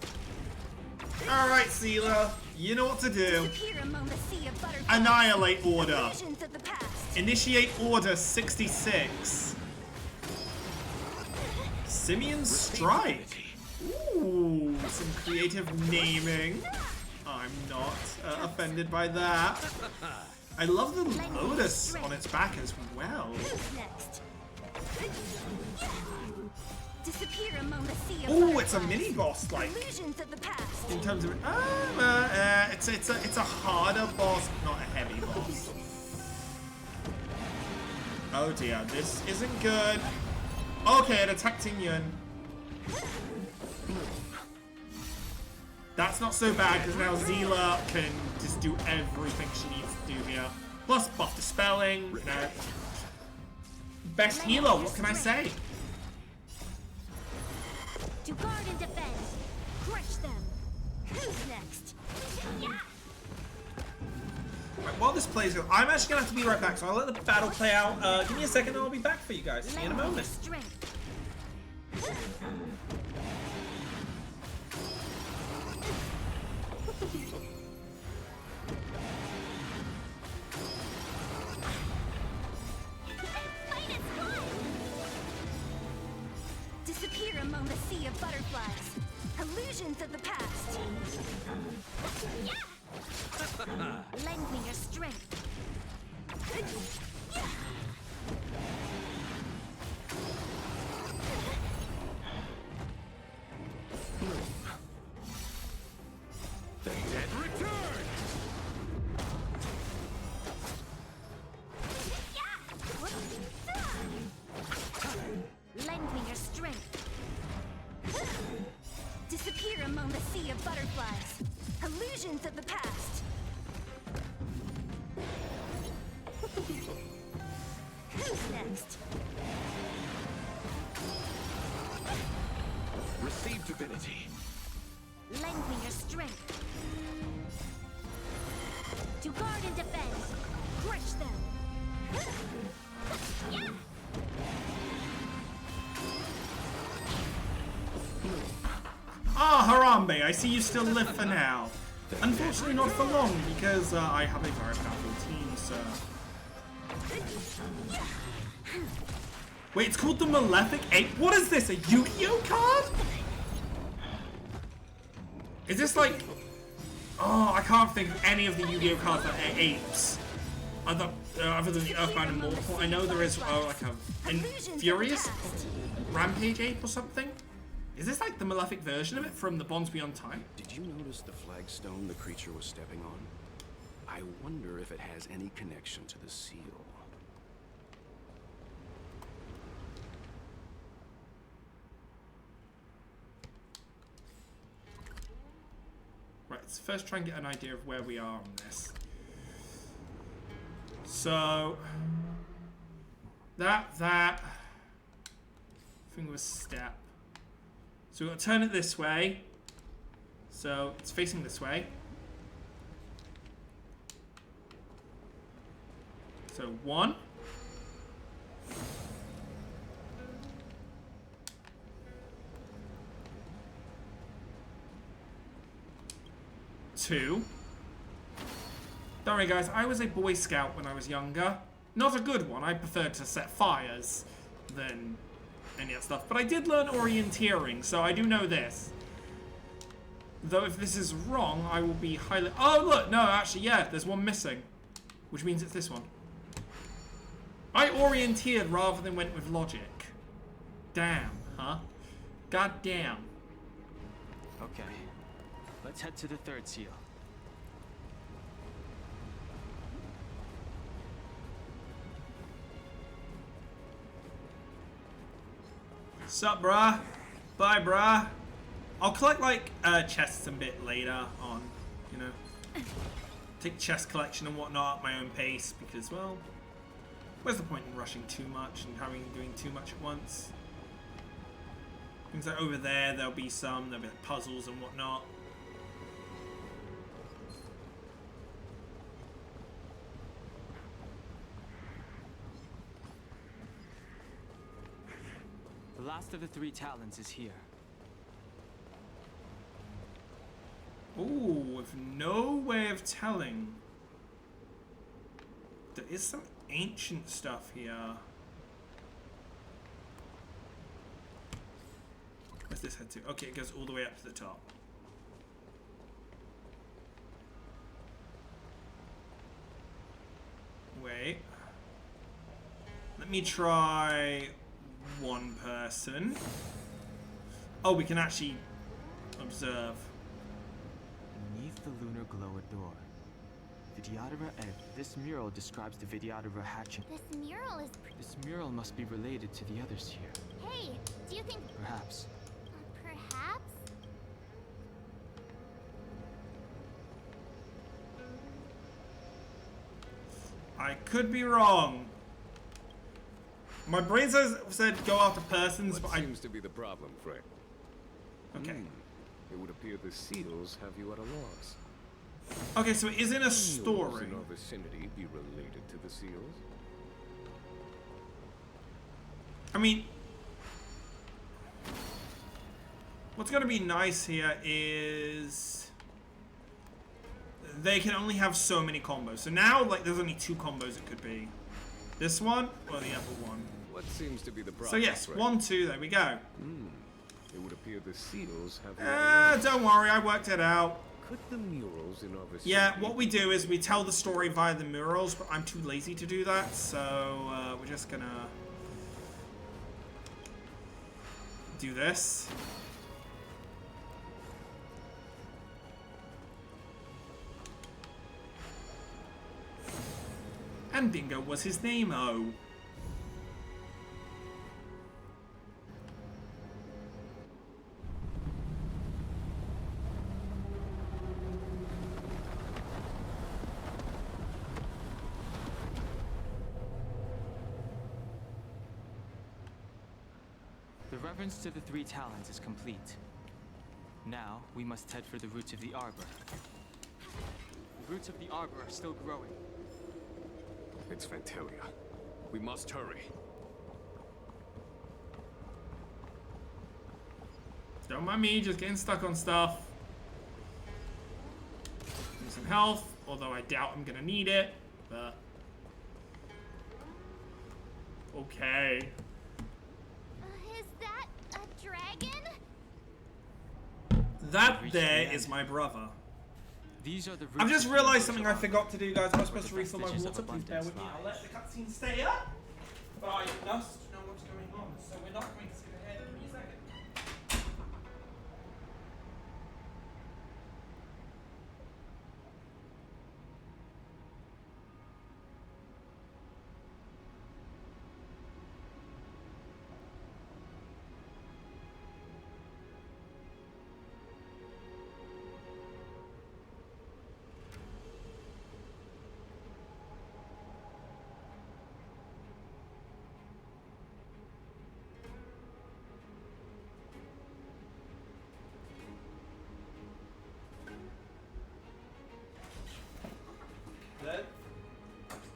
Alright, Seela. You know what to do. Disappear among the sea of butterflies. Annihilate order. Visions of the past. Initiate order 66. Simeon Strike. Ooh, some creative naming. I'm not offended by that. I love the lotus on its back as well. Who's next? Disappear among the sea of Oh, it's a mini boss, like illusions of the past. in terms of it's a harder boss, not a heavy boss. Oh dear, this isn't good. Okay, it attacked Tingyun. That's not so bad, because now Zila can just do everything she needs to do here. Plus, buff dispelling, you know. Best healer, what can I say? To guard and defend. Crush them. Who's next? Yeah. Right, while this plays, I'm actually gonna have to be right back, so I'll let the battle play out. Give me a second and I'll be back for you guys. See you in a moment. Disappear among the sea of butterflies. Illusions of the past. Yeah. Lend me your strength. The dead return! Lend me your strength. Disappear among the sea of butterflies. Illusions of the past. Who's next? Receive divinity. Lend me your strength. To guard and defend. Crush them. Yeah. Ah, Harambe, I see you still live for now. Unfortunately not for long, because I have a very powerful team, so... Wait, it's called the Malefic Ape? What is this, a Yu-Gi-Oh card? Is this like... Oh, I can't think of any of the Yu-Gi-Oh cards that are apes. Other than the Earthbound Immortal. I know there is, like a Furious Rampage Ape or something. Is this like the Malefic version of it from the Bonds Beyond Time? Did you notice the flagstone the creature was stepping on? I wonder if it has any connection to the seal. Right, let's first try and get an idea of where we are on this. So... That... Finger step. So we've got to turn it this way. So it's facing this way. So 1. 2. Don't worry guys, I was a Boy Scout when I was younger. Not a good one, I preferred to set fires than any of that stuff. But I did learn orienteering, so I do know this. Though if this is wrong, I will be highly... Oh look, no, actually, yeah, there's one missing. Which means it's this one. I orienteered rather than went with logic. Damn, huh? God damn. Okay, let's head to the third seal. Sup, bruh? Bye, bruh. I'll collect, like, chests a bit later on, you know. Take chest collection and whatnot at my own pace, because, well, where's the point in rushing too much and doing too much at once? Things like over there, there'll be like puzzles and whatnot. The last of the 3 talons is here. Ooh, with no way of telling. There is some ancient stuff here. Where's this head to? Okay, it goes all the way up to the top. Wait. Let me try one person. Oh, we can actually observe. Beneath the lunar glow a door. Vidyadhara Ebb. This mural describes the Vidyadhara hatching. This mural is... This mural must be related to the others here. Hey, do you think... Perhaps. I could be wrong. My brain said go after persons, What but seems to be the problem, Frey? Okay. It would appear the seals have you at a loss. Okay, so it is in a story. Murals in our vicinity be related to the seals? I mean, what's going to be nice here is they can only have so many combos. So now, like, there's only 2 combos it could be. This one or the other one. What seems to be the problem? So yes, Frey? 1, 2, there we go. It would appear the seals have you at a loss. Don't worry, I worked it out. Could the murals in our vicinity... Yeah, what we do is we tell the story via the murals, but I'm too lazy to do that, so we're just gonna do this. And bingo was his name-o. The reverence to the 3 talons is complete. Now, we must head for the roots of the arbor. The roots of the arbor are still growing. It's Fantelia. We must hurry. Don't mind me, just getting stuck on stuff. Need some health, although I doubt I'm gonna need it, but... Okay. Is that a dragon? That there is my brother. These are the I've just roots of realised the something I arbor, forgot to do, guys. I was supposed to where the refill my vestiges water. of Please bear with me. abundance I'll lie. let the cutscene stay up. But I must know what's going on, so we're not going to skip ahead. Give me a second.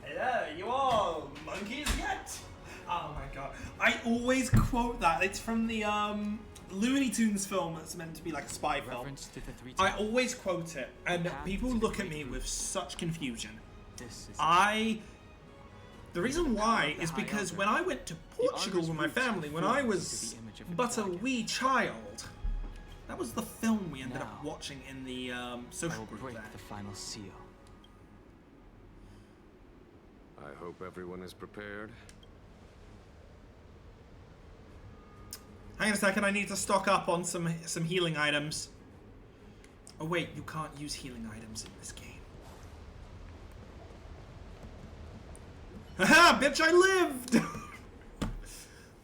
Hello, you all monkeys yet? Oh my god. I always quote that. It's from the Looney Tunes film that's meant to be like a spy film. Reverence to the 3 I talons. always quote it, and Path people to the look at great me with roots. such confusion. This is The reason why is because when I went to Portugal with my family, when I was but a wee child, that was the film we ended up watching in the social group break there. the final seal. I hope everyone is prepared. Hang on a second, I need to stock up on some healing items. Oh wait, you can't use healing items in this game. Haha, bitch, I lived!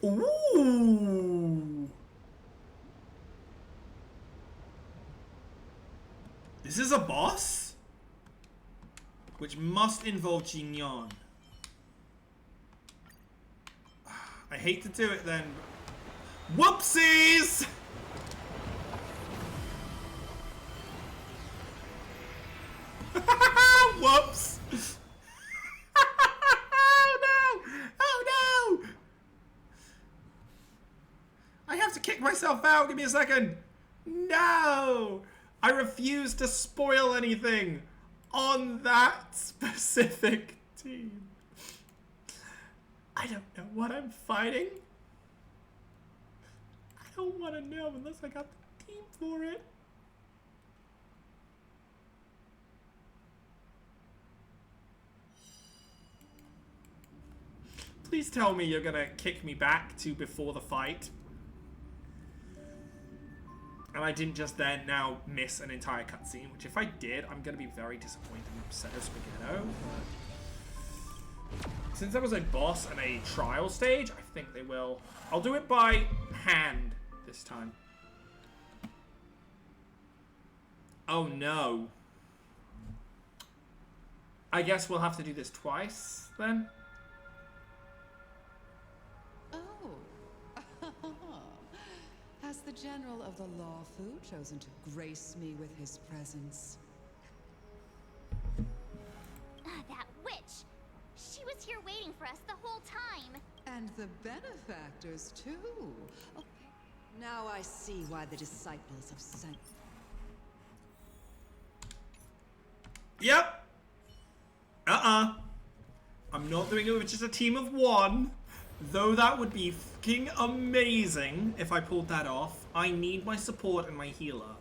Ooh! This is a boss? Which must involve Jin-Yon. I hate to do it then. Whoopsies! Whoops! Oh no! Oh no! I have to kick myself out. Give me a second. No! I refuse to spoil anything on that specific team. I don't know what I'm fighting. I don't want to know unless I got the team for it. Please tell me you're gonna kick me back to before the fight. And I didn't just then now miss an entire cutscene, which if I did, I'm gonna be very disappointed and upset as Spaghetto. But since there was a boss and a trial stage, I think they will. I'll do it by hand this time. Oh no. I guess we'll have to do this twice, then. Oh. Has the General of the Lawfu chosen to grace me with his presence? That witch! She was here waiting for us the whole time! And the benefactors, too. Oh, now I see why the disciples of Saint... Yep. I'm not doing it with just a team of one. Though that would be fucking amazing if I pulled that off. I need my support and my healer.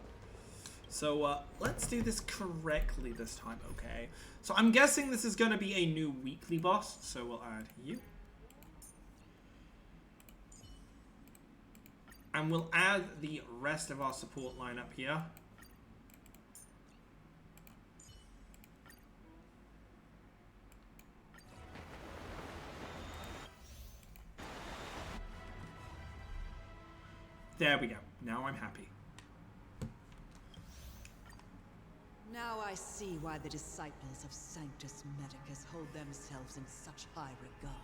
So, let's do this correctly this time, okay? So I'm guessing this is going to be a new weekly boss, so we'll add you. And we'll add the rest of our support line up here. There we go. Now I'm happy. Now I see why the disciples of Sanctus Medicus hold themselves in such high regard.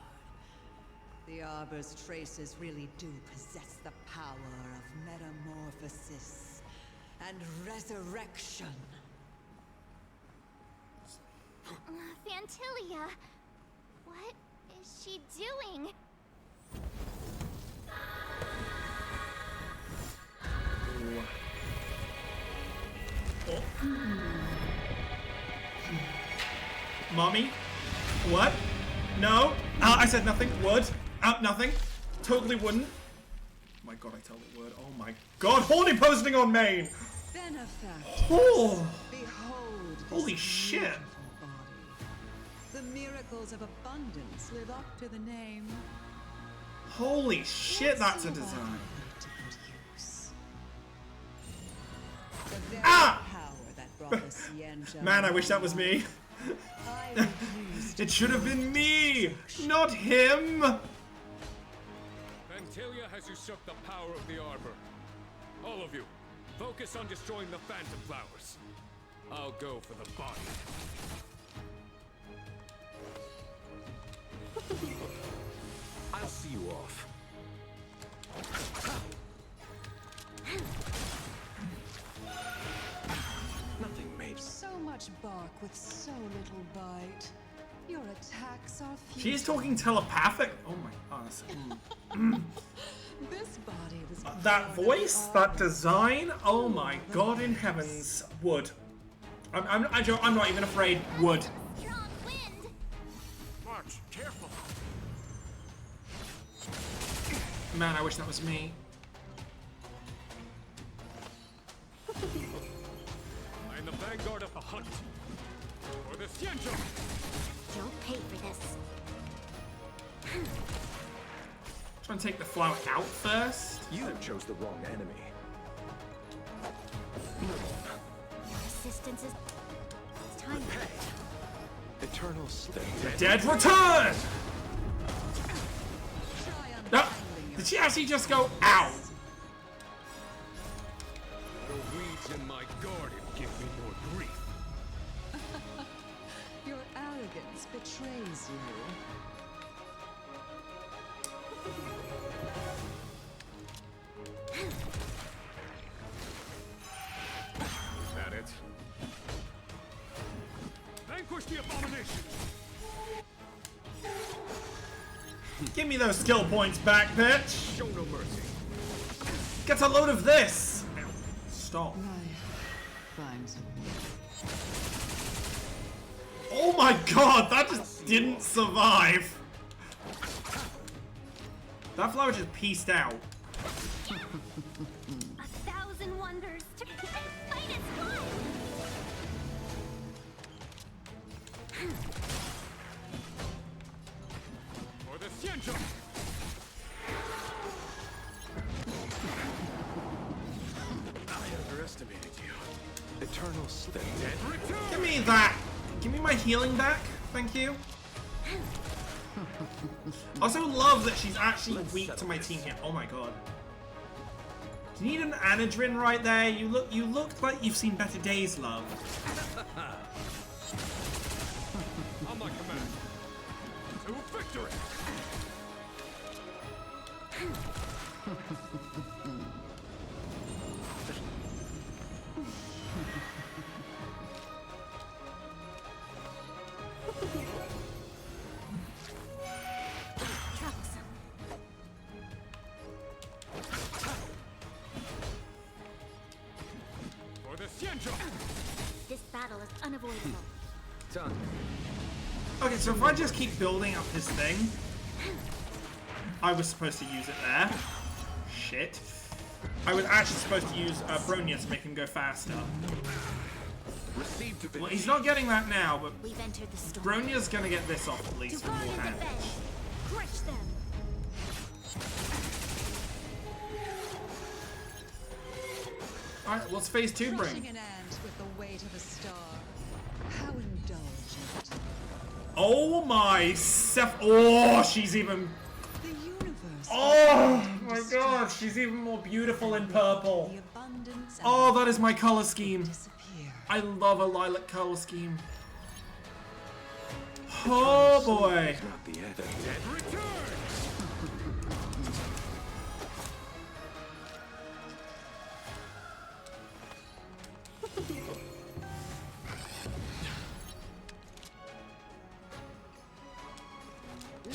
The Arbor's traces really do possess the power of metamorphosis and resurrection. Fantilia, what is she doing? Mommy? What? No? I said nothing. Would? Nothing. Totally wouldn't. Oh my god, I tell the word. Oh my god. Horny posting on main! Oh! Behold Holy shit! body. The miracles of abundance live up to the name. Holy shit, that's a design. Ah! Man, I wish that was me. It should have been me, not him. Fantilia has usurped the power of the Arbor. All of you, focus on destroying the Phantom Flowers. I'll go for the body. I'll see you off. Nothing made so much bark with so little bite. Your attacks are futile. She's talking telepathic. Oh my god. This body was That voice, that design. Oh my god in heavens. Would. I'm not even afraid. Would. Strong wind! March, careful. Man, I wish that was me. I am the vanguard of the hunt. For the Cienjo! You'll pay for this. Try and take the flower out first. You chose the wrong enemy. Your assistance is... It's time. Eternal Slip. The dead return! No! Did she actually just go ow? The weeds in my garden give me more grief. Your arrogance betrays you. Is that it? Vanquish the abomination! Give me those skill points back, bitch! Show no mercy. Get a load of this! Stop. Finds Oh my god, that just didn't survive. That flower just pieced out. 1,000 wonders to fight its blood! For the Cienjo! I underestimated you. Eternal Slip. Give me that. Give me my healing back. Thank you. I also love that she's actually weak to my team here. Oh my god. Do you need an Anadrin right there? You look like you've seen better days, love. victory! For the Xianzhou! This battle is unavoidable. Done. Okay, so if I just keep building up his thing, I was supposed to use it there. Shit. I was actually supposed to use Bronya to make him go faster. Well, he's not getting that now, but We've entered the storm. Bronya's gonna get this off at least for more damage. Crush them. Alright, what's phase 2 bring? Crushing an ant with the weight of a star. How indulgent. Oh my Oh, she's even... The universe. Oh my god, she's even more beautiful in purple. The abundance Oh, that is my color scheme. disappear. I love a lilac color scheme. Oh boy. Not the end. The dead return!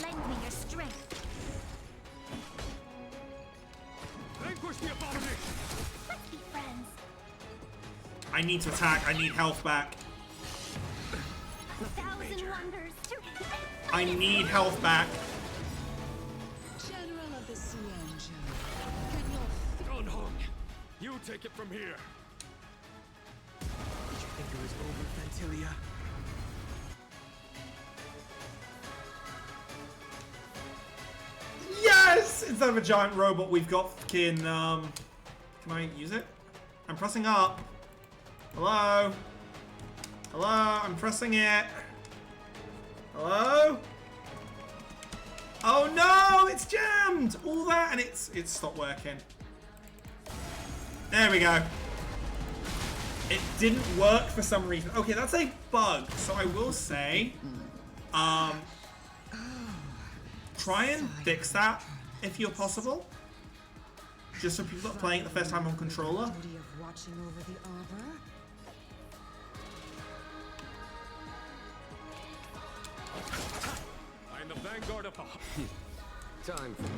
Lend me your strength. Vanquish the abomination! Let's be friends. I need to attack. I need health back. 1,000 wonders. I need health back. General of the Xianzhou, can your Gone home. You take it from here. Did you think it was over, Fantilia? Yes! Instead of a giant robot, we've got fucking, can I use it? I'm pressing up. Hello? Hello? I'm pressing it. Hello? Oh no! It's jammed! All that and it's stopped working. There we go. It didn't work for some reason. Okay, that's a bug. So I will say, try and fix that if you're possible. Just for people that are playing it the first time on controller. duty of watching over the arbor? I am the vanguard of the... Time for...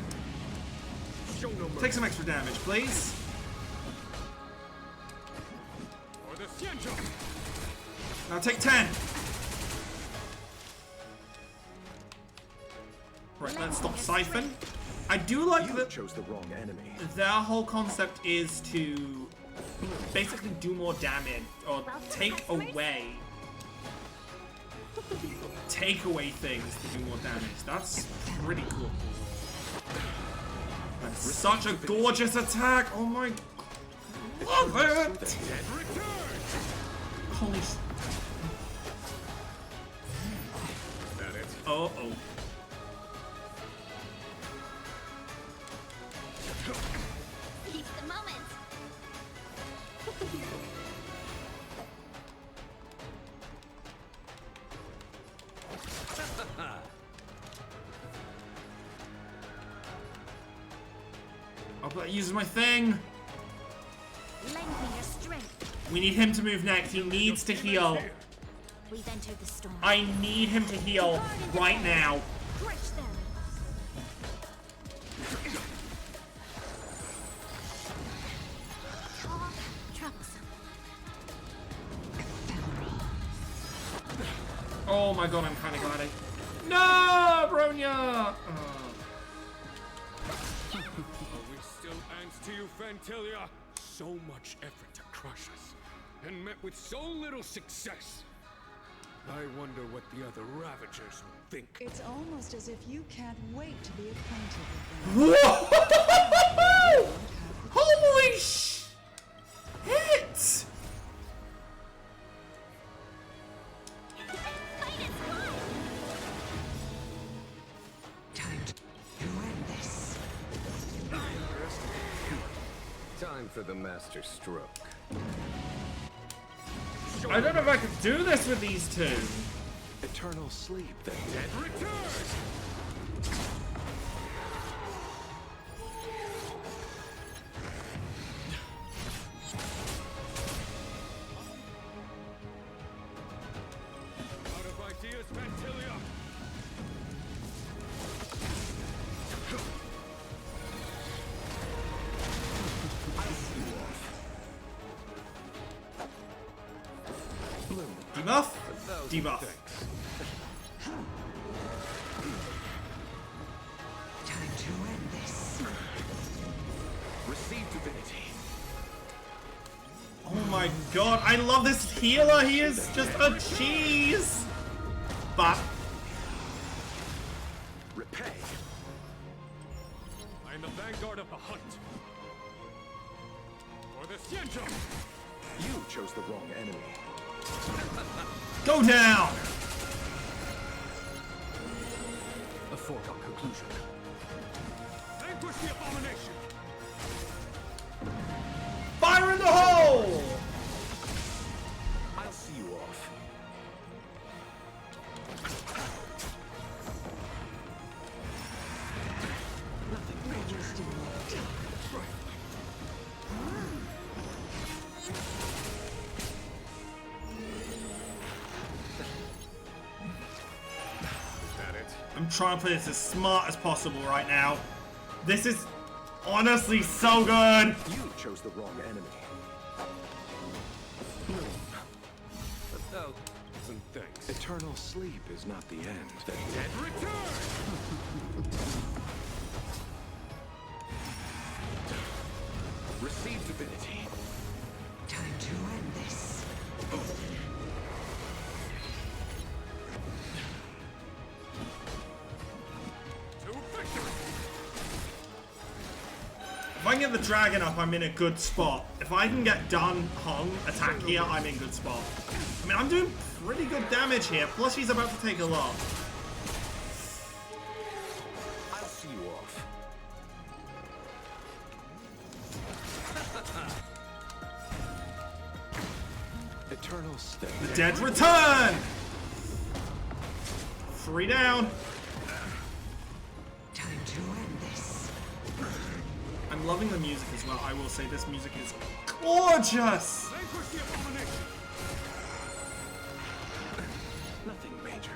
Show no mercy. Take some extra damage, please. For the Xianzhou! Now take 10. Right, let's stop Siphon. I do like that chose the wrong enemy. their whole concept is to basically do more damage or take away things to do more damage. That's pretty cool. That's such a gorgeous attack. Oh my, love it. Holy. That it? Oh. Seize the moment. Oh, but it uses my thing. Lend me your strength. We need him to move next. He needs to heal. We've entered the storm. I need him to heal right now. Crush them. Troublesome. Oh my god, I'm kind of glad I... No, Bronya! Oh. Are we still ants to you, Fantilia? So much effort to crush us, and met with so little success. I wonder what the other Ravagers would think. It's almost as if you can't wait to be acquainted with them. Whoa! Holy shit! Time for the master stroke. I don't know if I could do this with these two. Eternal sleep, then. Dead return! Enough. Debuff. Time to end this. Receive divinity. Oh my god, I love this healer. He is just a cheese. But Repay. I am the vanguard of the hunt. For the Xianzhou! You chose the wrong enemy. go down. A foregone conclusion. Vanquish the abomination! Fire in the hole. I'll see you off. I'm trying to put this as smart as possible right now. This is honestly so good. You chose the wrong enemy. Oh, and thanks. Eternal sleep is not the end. The dead return! Receive divinity. Time to end this. To victory! If I can get the dragon up, I'm in a good spot. If I can get Dan Hong attack here, I'm in good spot. I mean, I'm doing pretty good damage here. Plus, he's about to take a lot. I'll see you off. Eternal step. The dead return! 3 down. Time to end this. I'm loving the music as well. I will say this music is gorgeous. Vanquish the abomination! Nothing major.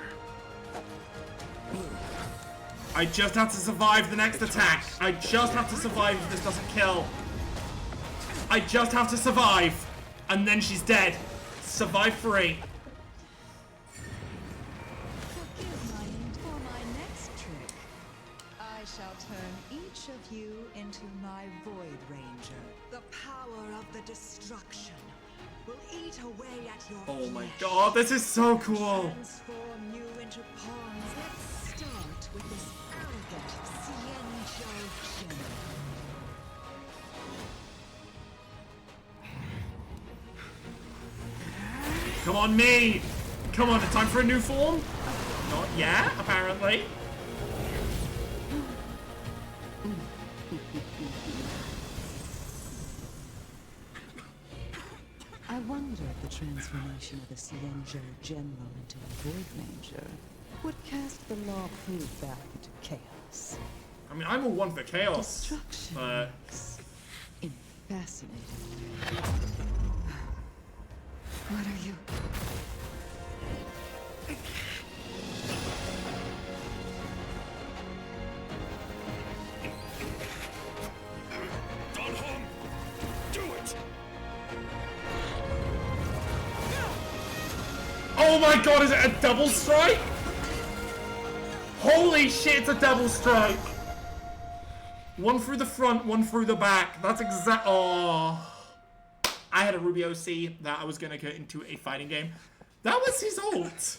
I just have to survive the next attack. I just have to survive if this doesn't kill. I just have to survive. And then she's dead. Survive 3. Forgive my for my next trick. I shall turn each of you into my Void Ranger. The power of the destruction will eat away at your Oh my flesh. god, this is so cool. Transform you into pawns. Let's start with this arrogant Xianzhou general. Come on, me. Come on, it's time for a new form. Not yet, apparently. I wonder if the transformation of the Xianzhou general into a Void Ranger would cast the Law Food back into chaos. I mean, I'm a 1 for chaos. Destruction But in fascinating way. What are you? Don Hong! Do it! oh my god, is it a double strike? Holy shit, it's a double strike. 1 through the front, 1 through the back. That's exact. Oh. I had a Ruby OC that I was going to get into a fighting game. That was his ult.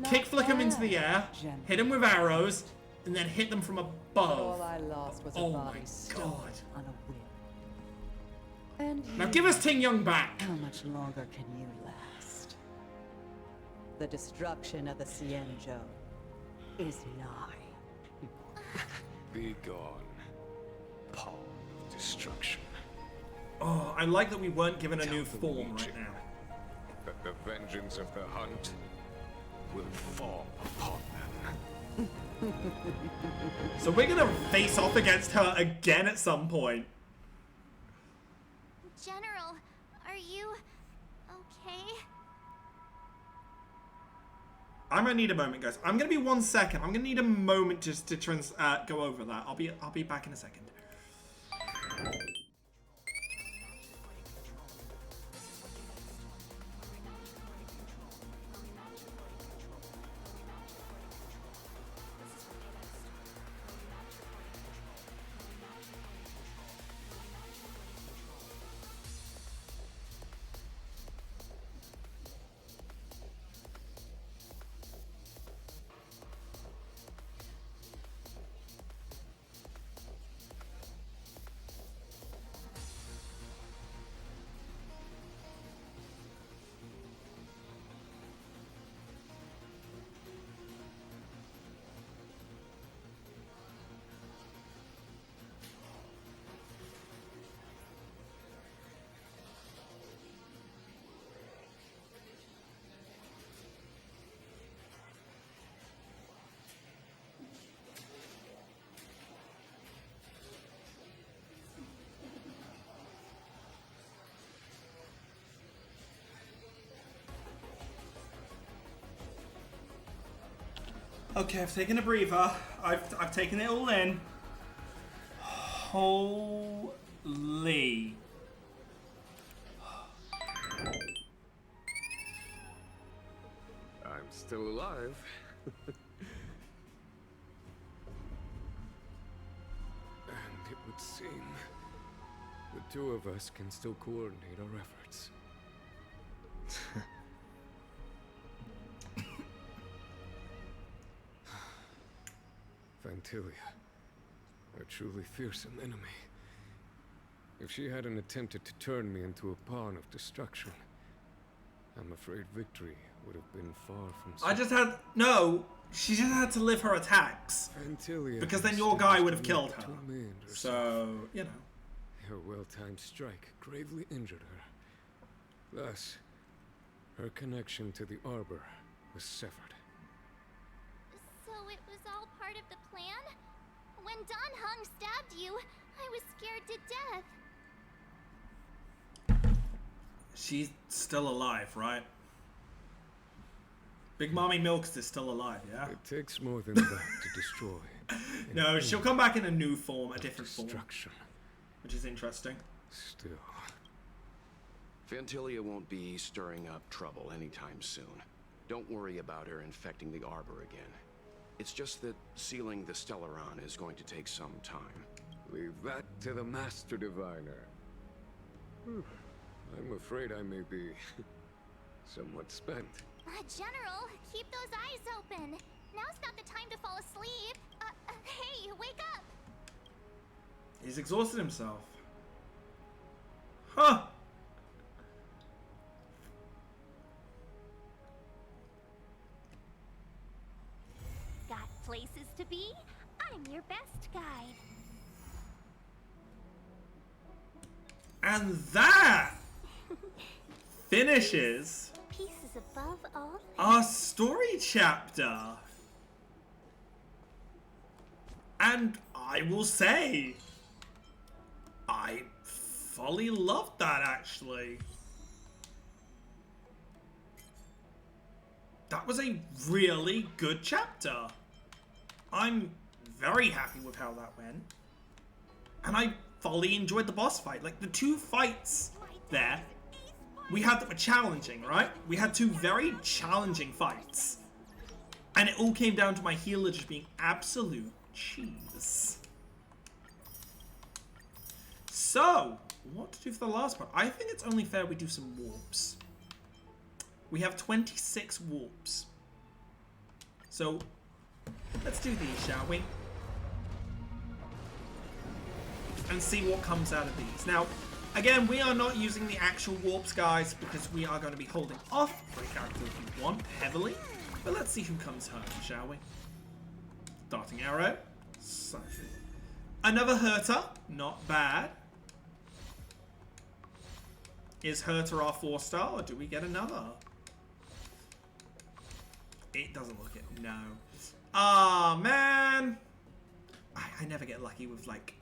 Kick flick him into the air, hit him with arrows, and then hit them from above. All I lost was a Oh my body stolen god. on a whim. And Now you, give us Ting Young back. how much longer can you last? The destruction of the Xianzhou is nigh. Be gone. Paw of destruction. Oh, I like that we weren't given a new form right now. That the vengeance of the hunt will fall upon them. So we're gonna face off against her again at some point. General, are you okay? I'm gonna need a moment, guys. I'm gonna be 1 second. I'm gonna need a moment just to go over that. I'll be back in a second. Okay, I've taken a breather. I've taken it all in. Holy. I'm still alive. And it would seem the two of us can still coordinate our efforts. Fantilia, a truly fearsome enemy. If she hadn't attempted to turn me into a pawn of destruction, I'm afraid victory would have been far from I just had... No, she just had to live her attacks. Fantilia, because then your guy would have killed her. So, you know. Her well-timed strike gravely injured her. Thus, her connection to the Arbor was severed. So it was all part of the plan? When Don Hung stabbed you, I was scared to death. She's still alive, right? Big Mommy Milks is still alive, yeah? It takes more than that to destroy. No, she'll come back in a new form, a different form. Destruction. Which is interesting. Still. Fantilia won't be stirring up trouble anytime soon. Don't worry about her infecting the Arbor again. It's just that sealing the Stellaron is going to take some time. Leave that to the Master Diviner. I'm afraid I may be somewhat spent. General, keep those eyes open. Now's not the time to fall asleep. Hey, wake up! He's exhausted himself. Huh! Got places to be? I'm your best guide. And that finishes Pieces above all. our story chapter. And I will say, I fully loved that, actually. That was a really good chapter. I'm very happy with how that went. And I fully enjoyed the boss fight. Like, the two fights there we had that were challenging, right? We had two very challenging fights. And it all came down to my healer just being absolute cheese. So, what to do for the last part? I think it's only fair we do some warps. We have 26 warps. So, let's do these, shall we? And see what comes out of these. Now, again, we are not using the actual warps, guys, because we are going to be holding off for a character if we want heavily. But let's see who comes home, shall we? Darting arrow. Another Herter. Not bad. Is Herter our 4-star, or do we get another? It doesn't look it. No. Ah, man. I never get lucky with, like...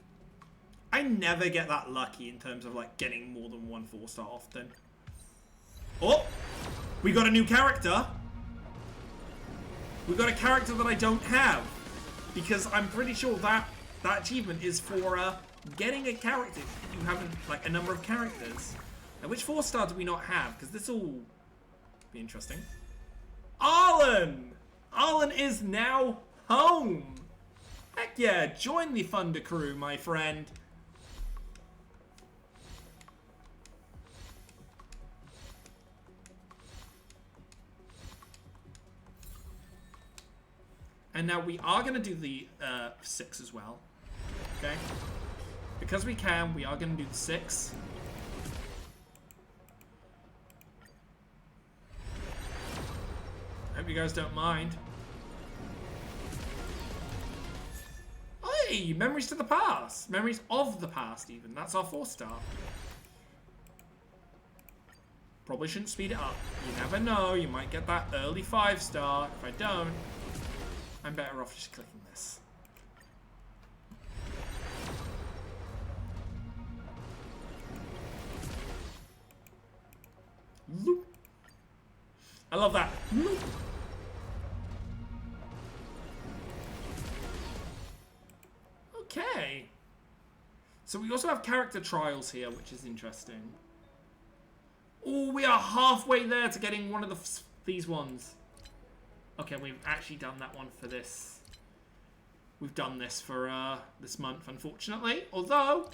I never get that lucky in terms of, like, getting more than one 4-star often. Oh! We got a new character. We got a character that I don't have. Because I'm pretty sure that achievement is for getting a character if you haven't, like, a number of characters. Now, which 4-star do we not have? Because this will be interesting. Arlen! Arlen is now home! Heck yeah, join the Thunder Crew, my friend. And now we are going to do the 6 as well. Okay? Because we can, we are going to do the 6. Hope you guys don't mind. Hey, memories to the past. Memories of the past, even. That's our 4-star. Probably shouldn't speed it up. You never know. You might get that early 5-star. If I don't, I'm better off just clicking this. Loop. I love that. Loop. So we also have character trials here, which is interesting. Oh, we are halfway there to getting one of these ones. Okay, we've actually done that one for this. We've done this for this month, unfortunately. Although,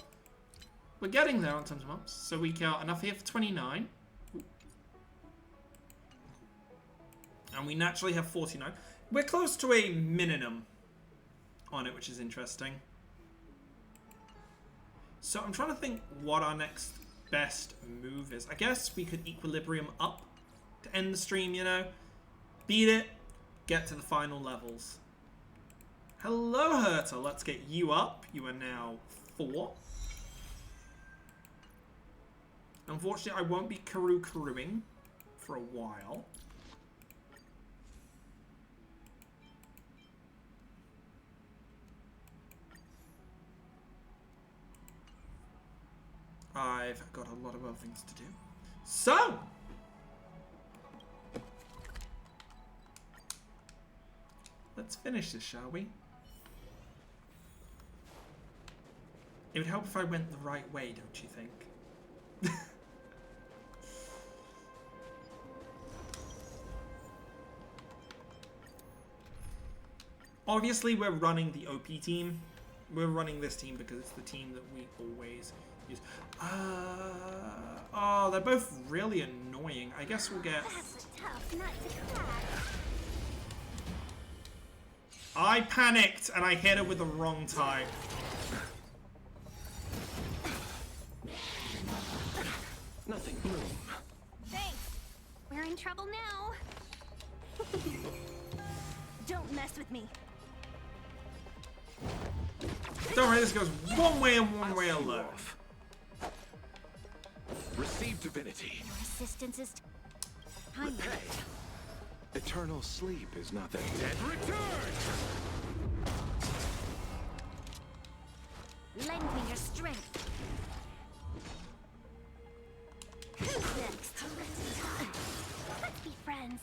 we're getting there on terms of months. So we got enough here for 29. And we naturally have 49. We're close to a minimum on it, which is interesting. So I'm trying to think what our next best move is. I guess we could equilibrium up to end the stream, you know. Beat it. Get to the final levels. Hello, Herta. Let's get you up. You are now 4. Unfortunately, I won't be Karoo-Karooing for a while. I've got a lot of other things to do. So! Let's finish this, shall we? It would help if I went the right way, don't you think? Obviously, we're running the OP team. We're running this team because it's the team that we always use. Oh, they're both really annoying. I guess we'll get... That's a tough nut to crack. I panicked and I hit her with the wrong time. Nothing. Bloom. Thanks. We're in trouble now. Don't mess with me. Don't worry, this goes one way and one way alone. Receive divinity. Your assistance is... Repay. Eternal sleep is not that dead. Return! Lend me your strength. Who's next? Let's be friends.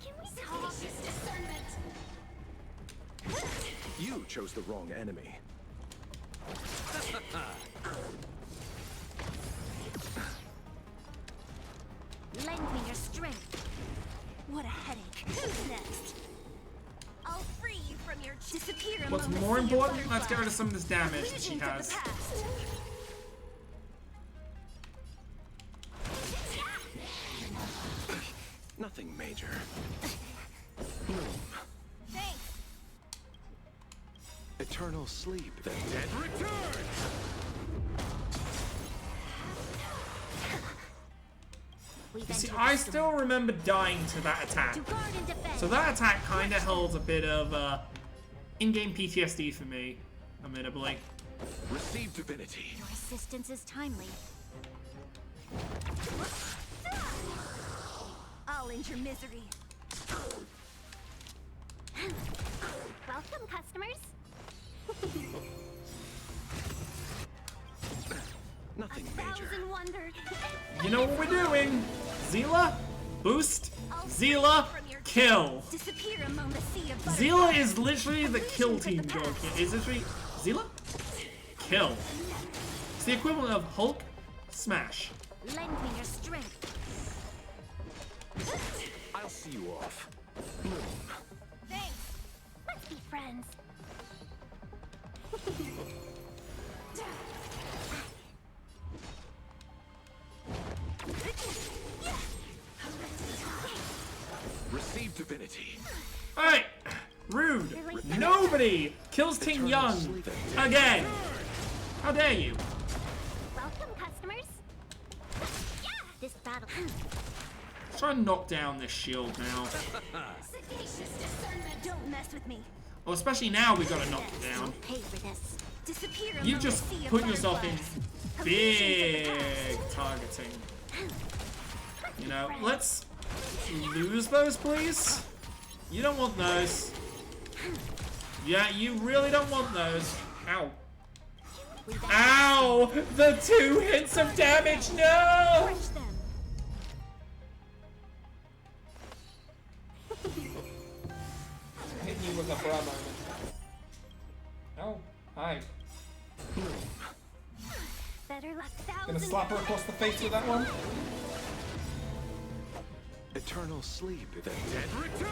Can we talk? You chose the wrong enemy. Lend me your strength. What a headache. Who's next? I'll free you from your disappear. What's more important? Let's get rid of some of this damage that she has. Nothing major. Bloom. Thanks. Eternal sleep. The dead return. You see, I still remember dying to that attack. So that attack kind of held a bit of in-game PTSD for me, admittedly. Receive divinity. Your assistance is timely. I'll end your misery. Welcome, customers. Nothing major. Wonders. You know what we're doing? Zila, boost. Zila, kill. Disappear among the sea of Zila is literally the kill team dog here. Is this right? Zila? Kill. It's the equivalent of Hulk, smash. Lend me your strength. I'll see you off. Bloom. Thanks. Let's be friends. Receive divinity. Alright, rude. Nobody kills Ting Young again. How dare you? Welcome, customers. Yeah, this battle. Let's try and knock down this shield now. Don't mess with me. Well, especially now we've got to knock it down. Pay for this. Disappear You among just the sea of put yourself in butterflies. big targeting. You know, let's lose those, please. You don't want those. Yeah, you really don't want those. Ow. Ow! The 2 hits of damage, no! with her for a moment. Oh, hi. Better luck Gonna slap her across the face with that one. Eternal sleep. The dead return!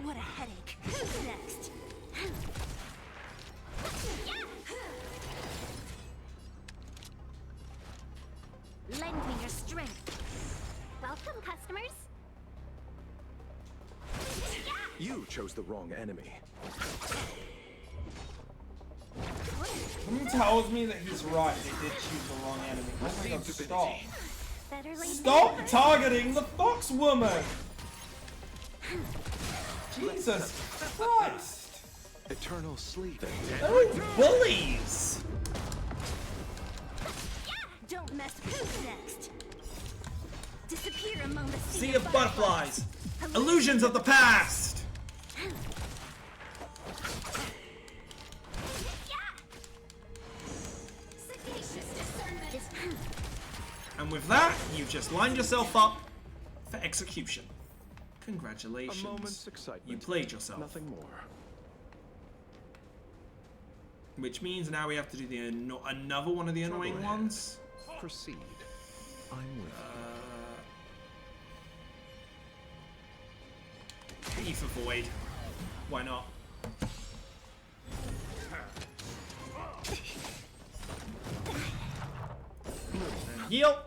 What a headache. Who's next? Lend me your strength. Welcome, customers. You chose the wrong enemy. Something tells me that he's right. They did choose the wrong enemy. Oh my god, stop. Better late Stop than never. targeting the fox woman! Jesus Christ! Eternal sleep. They're all bullies! Don't mess with who's next. Disappear among the Sea of butterflies! Illusions of the past! And with that, you've just lined yourself up for execution. Congratulations. A moment's excitement. You played yourself. Nothing more. Which means now we have to do the another one of the annoying ones. Proceed. I'm with Hit you for void. Why not? And heal.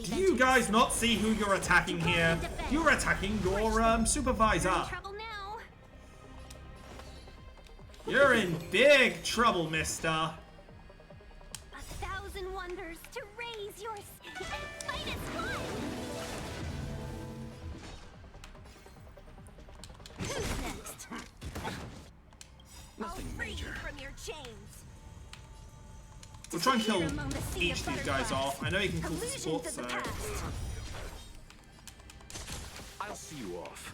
Do you guys not see who you're attacking here? You're attacking your supervisor. Trouble now. You're in big trouble, mister. 1,000 wonders to raise your and fight as one. Who's next? Nothing major. From your chains. We'll try and kill each of these guys off. I know you can kill the support, so... I'll see you off.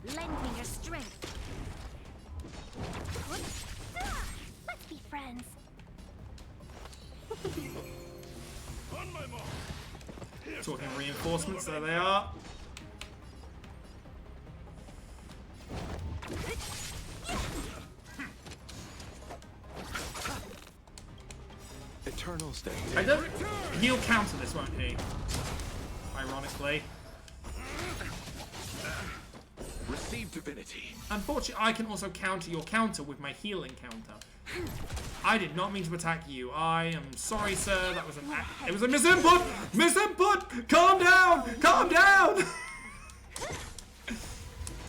Lend me your strength. Let's be friends. On my mark. Talking reinforcements, there they are. Eternal state. I don't. He'll counter this, won't he? Ironically. Receive divinity. Unfortunately, I can also counter your counter with my healing counter. I did not mean to attack you. I am sorry, sir. That was an. It was a misinput. Misinput. Calm down. Calm down.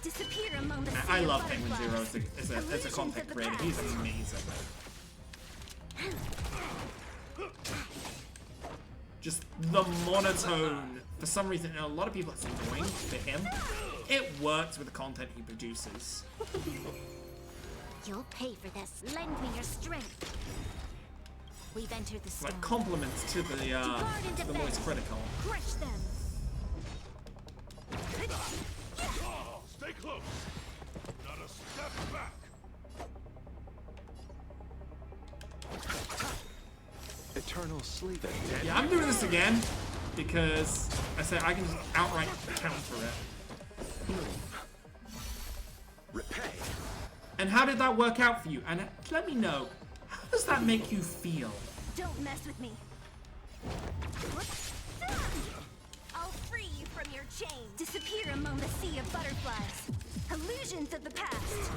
Disappear among the I love Penguin Zero as a content creator. He's amazing. Just the monotone. For some reason, a lot of people it's annoying for him. It works with the content he produces. You'll pay for this. Lend me your strength. We've entered the storm. Like compliments to the voice critical. Crush them. Stay close. Not a step back. Eternal sleep. Yeah, I'm doing this again because I say I can just outright counter it. Repay. And how did that work out for you? And let me know, how does that make you feel? Don't mess with me. I'll free you from your chains. Disappear among the sea of butterflies. Illusions of the past.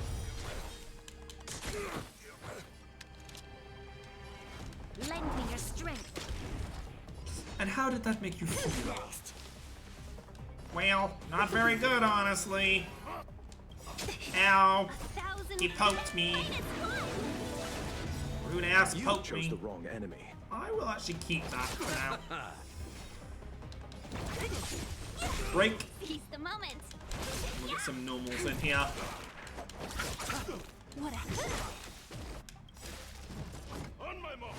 Lend me your strength. And how did that make you feel? Well, not very good, honestly. Ow. He poked me. Rude ass poked me. You chose the wrong enemy. I will actually keep that for now. Break. Seize the moment. We'll get some normals in here. What a... On my mark.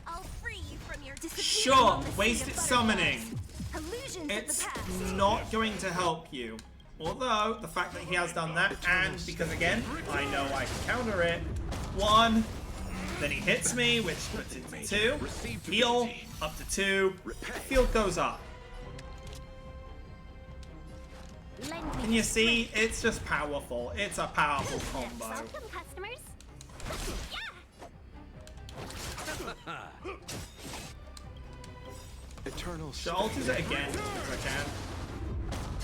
I'll free you from your Sure, wasted summoning. Illusions It's of the past. not going to help you. Although, the fact that he has done that, and because again, I know I can counter it. 1, Then he hits me, which puts it to 2. Heal, up to 2. Field goes up. And you see, it's just powerful. It's a powerful combo. Welcome, customers. Eternal I'll use it again if I can.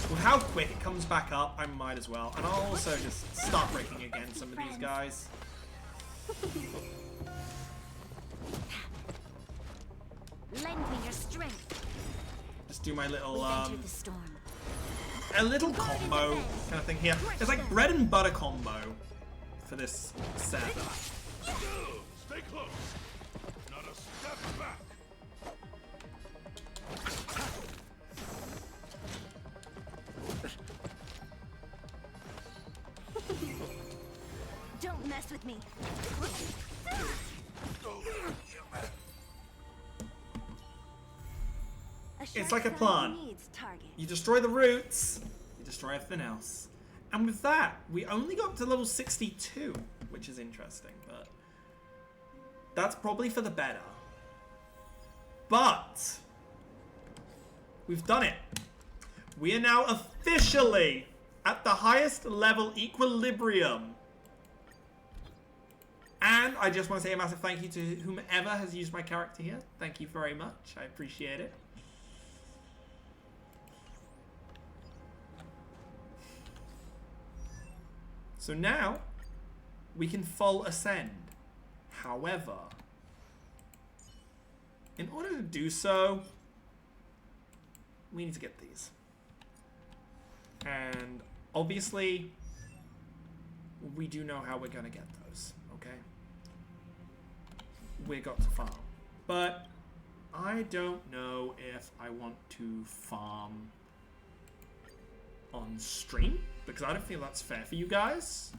With how quick it comes back up, I might as well. And I'll also just start breaking against some of these guys. Lend me your strength. Just do my little We've entered the storm. a little combo kind of thing here. It's like bread and butter combo for this set. Stay close. Not a step back. Don't mess with me. It's like a plant. You destroy the roots, you destroy everything else. And with that, we only got to level 62, which is interesting, but that's probably for the better. But we've done it. We are now officially at the highest level equilibrium. And I just want to say a massive thank you to whomever has used my character here. Thank you very much. I appreciate it. So now we can full ascend. However, in order to do so, we need to get these. And obviously, we do know how we're going to get those, okay? We got to farm. But I don't know if I want to farm on stream, because I don't feel that's fair for you guys.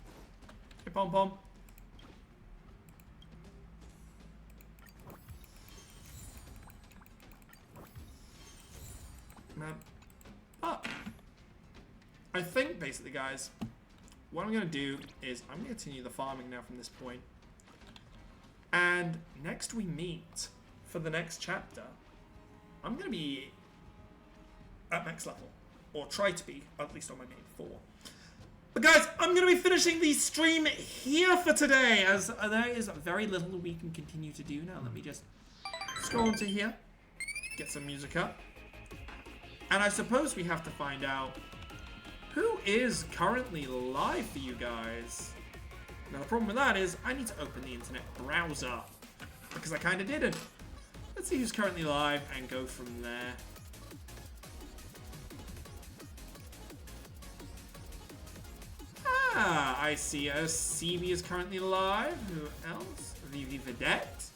Hey, Pom Pom. Man. Oh. I think, basically, guys, what I'm going to do is I'm going to continue the farming now from this point. And next we meet for the next chapter, I'm going to be at max level. Or try to be, at least on my main 4. But guys, I'm going to be finishing the stream here for today, as there is very little we can continue to do now. Let me just scroll into here, get some music up. And I suppose we have to find out who is currently live for you guys. Now the problem with that is I need to open the internet browser, because I kind of didn't. Let's see who's currently live and go from there. Ah, I see. CV is currently live. Who else? Vivi Vedette.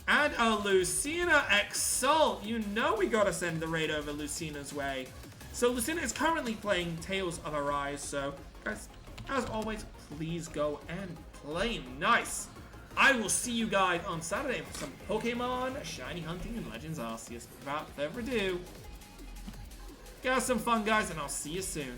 And a Lucina Exalt. You know we gotta send the raid over Lucina's way. So Lucina is currently playing Tales of Arise. So, guys, as always, please go and play nice. I will see you guys on Saturday for some Pokemon Shiny Hunting and Legends Arceus. Without further ado, have some fun, guys, and I'll see you soon.